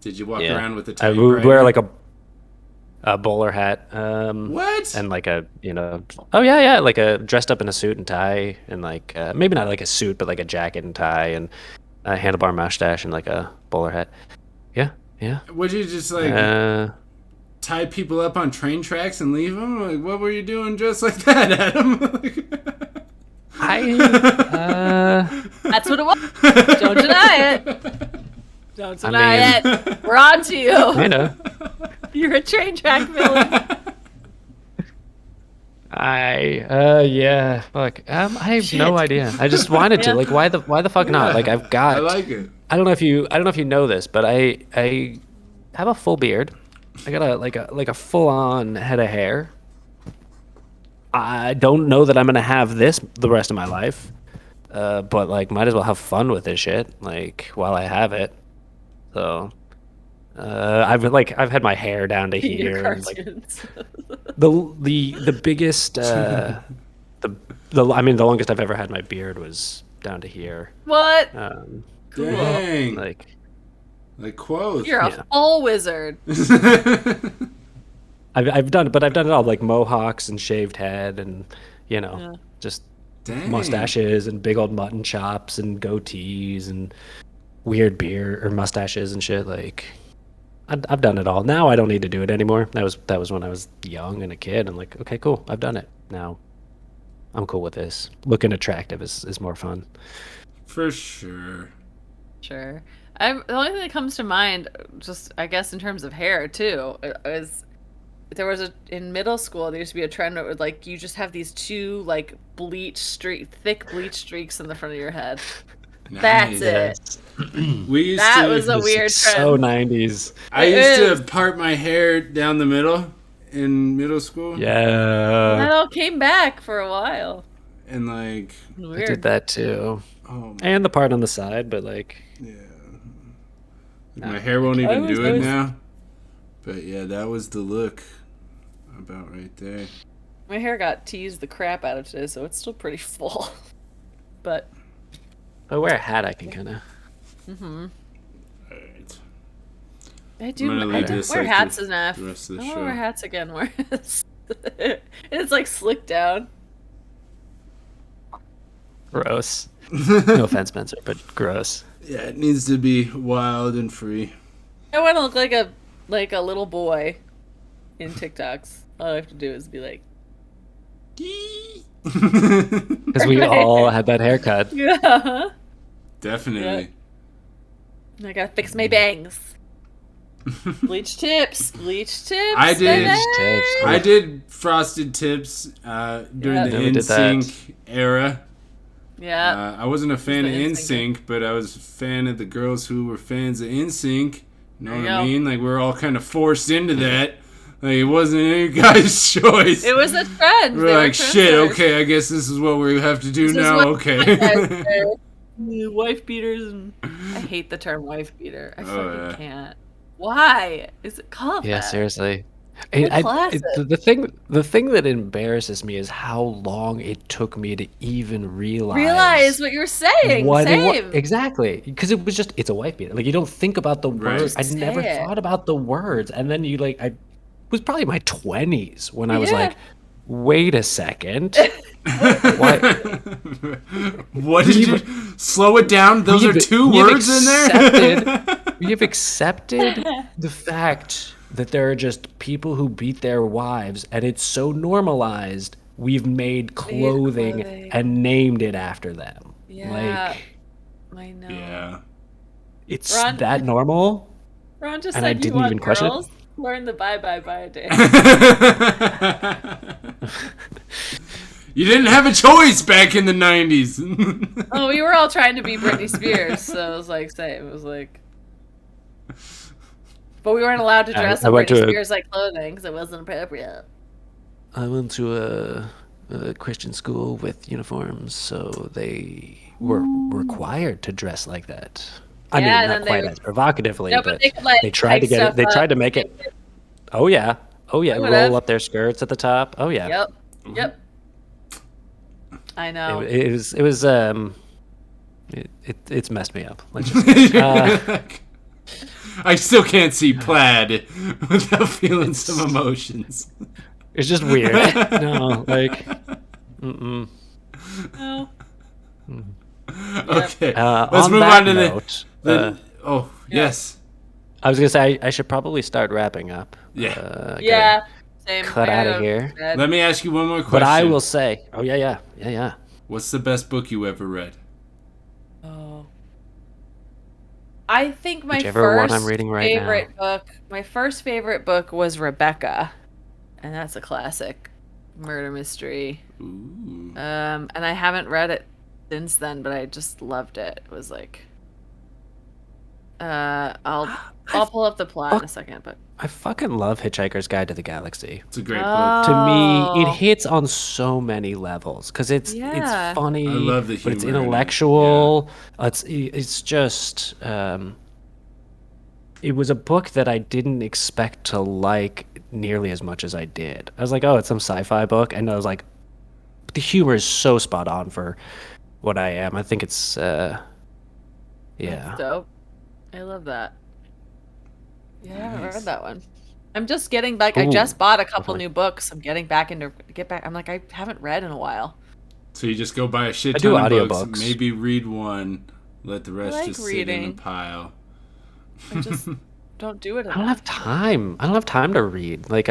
Did you walk Yeah. around with a I typewriter? would wear like a bowler hat. What? And like a oh yeah, like a dressed up in a suit and tie, and like maybe not like a suit, but like a jacket and tie, and a handlebar mustache and like a bowler hat. Yeah. Would you just like tie people up on train tracks and leave them? Like, what were you doing dressed like that, Adam? That's what it was. Don't deny it. Don't deny it. We're on to you. I know. You're a train track villain. Yeah, fuck. I have no idea. I just wanted to. Yeah. Like, why the fuck not? Like, I've got. I like it. I don't know if you know this, but I have a full beard. I got a full on head of hair. I don't know that I'm gonna have this the rest of my life, but like, might as well have fun with this shit. Like while I have it. So, I've had my hair down to Your here, and like cartoons. the biggest I mean the longest I've ever had my beard was down to here. What? Cool. Dang. Like Like quote. You're a Yeah. full wizard. I've done it all, like mohawks and shaved head, and Yeah. just Dang. mustaches and big old mutton chops and goatees and weird beard or mustaches and shit. Like I've done it all. Now I don't need to do it anymore. That was when I was young and a kid. I'm like, okay, cool, I've done it. Now I'm cool with this. Looking attractive is more fun. For sure. Sure. The only thing that comes to mind, just I guess in terms of hair too, is there was in middle school there used to be a trend where like you just have these two like thick bleach streaks in the front of your head. That's Nice. it. We used That to. was a weird trend. So 90s. I It used is. to part my hair down the middle in middle school. Yeah, That all came back for a while. And like, Weird. I did that too, oh and the part on the side, but like, yeah. My hair won't I even was- do I it was- now. But yeah, that was the look. About right there. My hair got teased the crap out of today, so it's still pretty full. But if I wear a hat, I can kind of. Alright. I do. I'm gonna I leave do this wear like hats the enough. rest of the I show. don't wear hats again. Where it's like slicked down. Gross. No offense, Spencer, but gross. Yeah, it needs to be wild and free. I want to look like a little boy in TikToks. All I have to do is be like, Because we all had that haircut. yeah. Definitely. I gotta fix my bangs. Bleach tips. I did. baby. Tips. I did frosted tips during Yeah. the Never did that. NSYNC era. Yeah. I wasn't a fan of the NSYNC. NSYNC, but I was a fan of the girls who were fans of NSYNC. You know There what you I go. mean? Like, we're all kind of forced into that. Like, it wasn't any guy's choice. It was a trend. We're like, shit, okay, I guess this is what we have to do This is now. what Okay. Wife beaters and I hate the term wife beater. I fucking yeah. can't. Why is it called Yeah, that? seriously. classic. The thing that embarrasses me is how long it took me to even Realize what you're saying. what it Same. was. Exactly, because it's a wife beater. Like, you don't think about the Right. words. I Just never say it. thought about the words, and then I was probably in my 20s when I was Yeah. like, wait a second. What? What did you slow it down? Those are two We've words in there. We have accepted the fact that there are just people who beat their wives, and it's so normalized. We've made clothing clothing. and named it after them. Yeah. Like, I know. Yeah. it's Ron- that normal. Ron just And I said you didn't want even question it. girls. Learn the bye day. You didn't have a choice back in the 90s. Oh, we were all trying to be Britney Spears, so it was like same. It was like, but we weren't allowed to dress I in went Britney to a- Spears like clothing because it wasn't appropriate. I went to a Christian school with uniforms, so they were required to dress like that. I Yeah, mean, and not then they quite would- as provocatively, No, but but they could, like, they tried to hike get it. stuff They tried up. to make it. Oh yeah, They would've. roll up their skirts at the top. Oh yeah. Yep. Yep. I know. It's messed me up. Let's just I still can't see plaid without feeling some emotions. it's just weird. No, like, No. Okay, let's on move that on to note, the oh, yes. I was gonna say I should probably start wrapping up. Yeah. Gotta Yeah. Same. cut I outta gotta here. bed. Let me ask you one more question. But I will say, oh yeah. What's the best book you ever read? Oh. I think my Whichever one first I'm reading right now. favorite book. My first favorite book was Rebecca, and that's a classic murder mystery. Ooh. And I haven't read it since then, but I just loved it. It was like, I'll I'll pull up the plot in a second, but I fucking love Hitchhiker's Guide to the Galaxy. It's a great book. To me, it Oh. hits on so many levels because it's Yeah. funny, I love the but it's humor in it, intellectual. It's just it was a book that I didn't expect to like nearly as much as I did. I was like, oh, it's some sci-fi book, and I was like, the humor is so spot on for what I am. I think it's yeah. That's dope. I love that. Yeah, I haven't Nice. read that one. I'm just getting back. I Ooh, just bought a couple definitely. new books. I'm getting back into I'm like, I haven't read in a while. So you just go buy a shit I do ton of books, audiobooks. maybe read one, let the rest like just sit in a reading. pile. I just don't do it. I don't have time. I don't have time to read. Like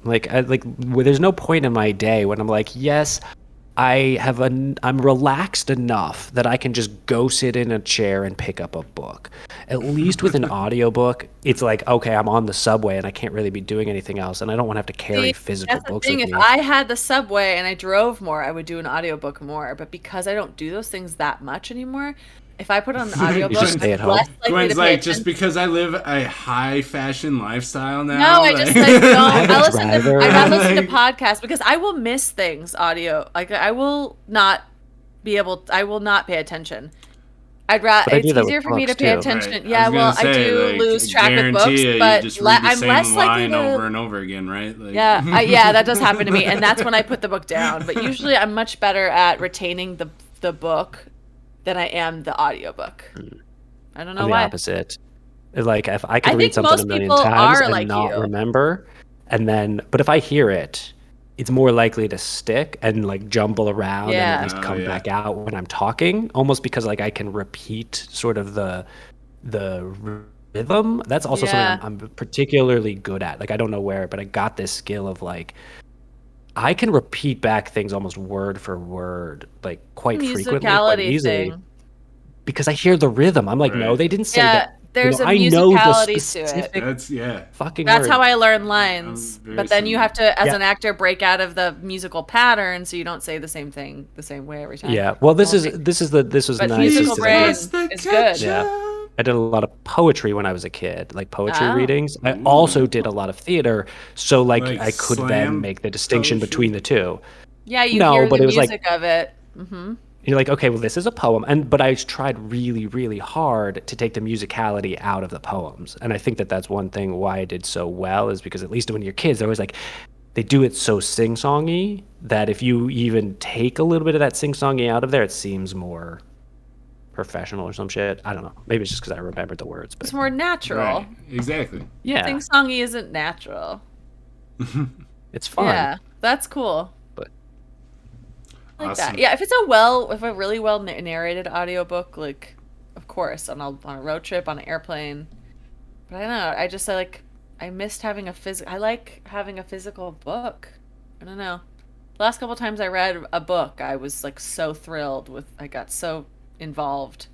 there's no point in my day when I'm like, yes, I'm relaxed enough that I can just go sit in a chair and pick up a book. At least with an audiobook, it's like, okay, I'm on the subway and I can't really be doing anything else, and I don't want to have to carry See, physical that's the books thing. with If me. I had the subway and I drove more, I would do an audiobook more. But because I don't do those things that much anymore, if I put on an audiobook, just stay at I'm home? less likely Gwen's to pay like, just attention. because I live a high fashion lifestyle now. No, I just like don't. have a I listen to driver. I not listen to Like- podcasts because I will miss things audio. Like I will not be able. I will not pay attention. I'd rather. But I It's do that with easier for me to books, pay too. attention. Right. Yeah, was well, gonna I say, do like, lose track of books, guarantee you but just read the I'm same less likely line to. over and over again, right? Like, Yeah, yeah, that does happen to me, and that's when I put the book down. But usually, I'm much better at retaining the book than I am the audiobook. I don't know I'm the why. opposite. Like if I I could read think something most a million people times are and like not you. remember, but if I hear it, it's more likely to stick and like jumble around and Yeah. at least Oh, come yeah. back out when I'm talking, almost because like I can repeat sort of the rhythm. That's also Yeah. something I'm particularly good at. Like I don't know where, but I got this skill of like I can repeat back things almost word for word, like quite frequently, quite Musicality easily, thing. because I hear the rhythm. I'm like, no, Right. they didn't say Yeah, that. there's a I know the musicality to it. specific That's, yeah. fucking That's word. how I learn lines. very But then you similar. have to, as Yeah. an actor, break out of the musical pattern so you don't say the same thing the same way every time. Yeah. Well, this was But nice. musical is that brain That's the is good. Yeah. I did a lot of poetry when I was a kid, like poetry Oh. readings. I also did a lot of theater, so like Like I could slam then make the distinction poetry? between the two. Yeah, you No, hear but the it was like- music of it. Hmm. You're like, okay, well, this is a poem, but I tried really, really hard to take the musicality out of the poems, and I think that that's one thing why I did so well is because at least when you're kids, they're always like, they do it so sing-songy that if you even take a little bit of that sing-songy out of there, it seems more professional or some shit. I don't know. Maybe it's just because I remembered the words, but It's more natural. Right. Exactly. yeah, Sing-songy isn't natural. it's fun. Yeah, that's cool. But I like Awesome. that. Yeah, if it's a really well narrated audiobook, like, of course, on a road trip, on an airplane. But I don't know. I missed having I like having a physical book. I don't know. The last couple times I read a book, I was like so thrilled I got so involved.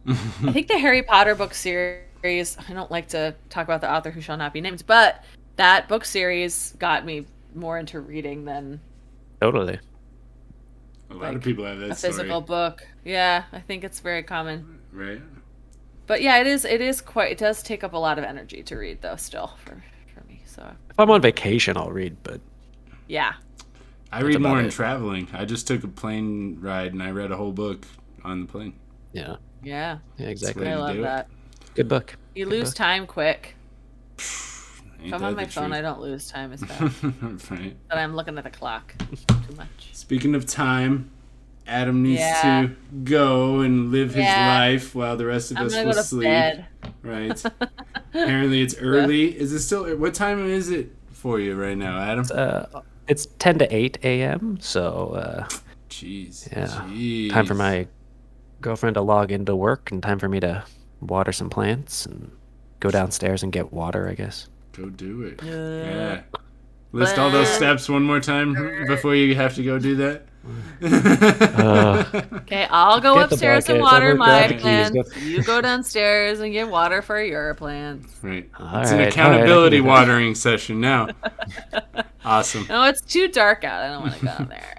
I think the Harry Potter book series, I don't like to talk about the author who shall not be named, but that book series got me more into reading than totally. A lot of people have that a physical story, book. Yeah, I think it's very common. right? But yeah, it does take up a lot of energy to read though still for me. So If I'm on vacation, I'll read, but yeah. I read more about in it. traveling. I just took a plane ride and I read a whole book on the plane. yeah, Yeah. exactly. Way I to love do it. that. Good book. You Good lose book. time quick. Ain't If I'm that on my the phone, I truth? don't lose time as fast. Right. But I'm looking at the clock too much. Speaking of time, Adam needs Yeah. to go and live his Yeah. life while the rest of I'm us gonna will go to sleep. bed. Right. Apparently it's early. Is it still? What time is it for you right now, Adam? It's 10 to 8 a.m. So Jeez. yeah, Jeez. time for my girlfriend to log into work, and time for me to water some plants and go downstairs and get water, I guess. Go do it. Yeah. List all those steps one more time before you have to go do that. Okay, I'll go Get the upstairs and buckets, water I'll go my grab the keys, plants. You go downstairs and get water for your plants. Right. All It's right, an all accountability right, I can do that. watering session now. Awesome. No, it's too dark out. I don't want to go down there.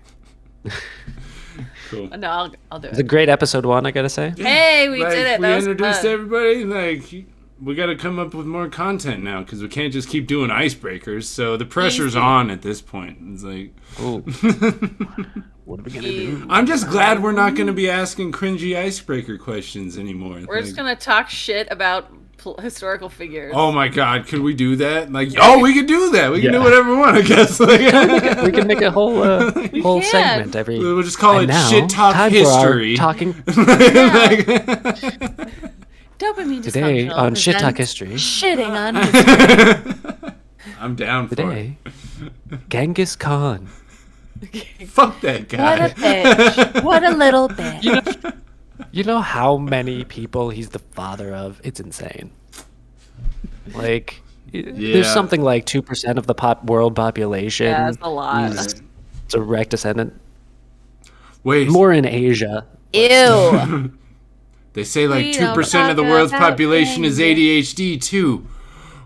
Cool. No, I'll do It's a it. great episode 1, I gotta say. Hey, we Like, did it. We That was introduced fun. everybody. Like, we got to come up with more content now because we can't just keep doing icebreakers. So the pressure's Easy. on at this point. It's like, Oh. What are we gonna do? I'm just glad we're not going to be asking cringy icebreaker questions anymore. We're just gonna talk shit about historical figures. Oh my God, could we do that? Like, oh, we could do that. We can do whatever we want, I guess. Like, We can make a whole can. segment every. we'll just call And it now, Shit Talk time for our History. talking Dopamine today dysfunctional on Shit Talk presents History. Shitting on history. I'm down for Today, Genghis Khan. it. Fuck that guy. What a bitch. What a little bitch. You know how many people he's the father of? It's insane. Like, there's something like 2% of the world population. Yeah, that's a lot. He's direct descendant. Wait, More in Asia. Ew. they say like We don't 2% of the talk world's about population is things. ADHD too.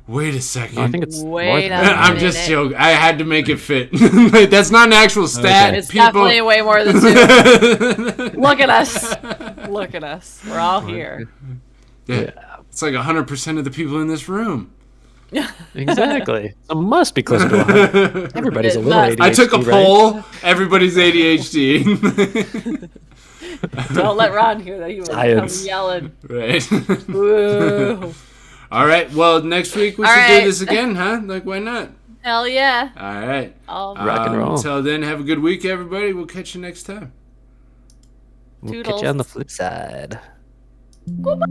Wait a second. No, I think it's more Wait than a that. I'm just joking. I had to make it fit. Like, that's not an actual stat. Okay. It's definitely way more than 2. Look at us. Look at us. We're all here. Yeah. It's like 100% of the people in this room. Exactly. It must be closer to 100. Everybody's a It little must. ADHD, I took a right? poll. Everybody's ADHD. Don't let Ron hear that. He will come Science. yelling. Right. Woo. All right. Well, next week we All should do right. this again, huh? Like, why not? Hell yeah. All right. Rock and roll. Until then, have a good week, everybody. We'll catch you next time. We'll catch Toodles. you on the flip side. Goodbye.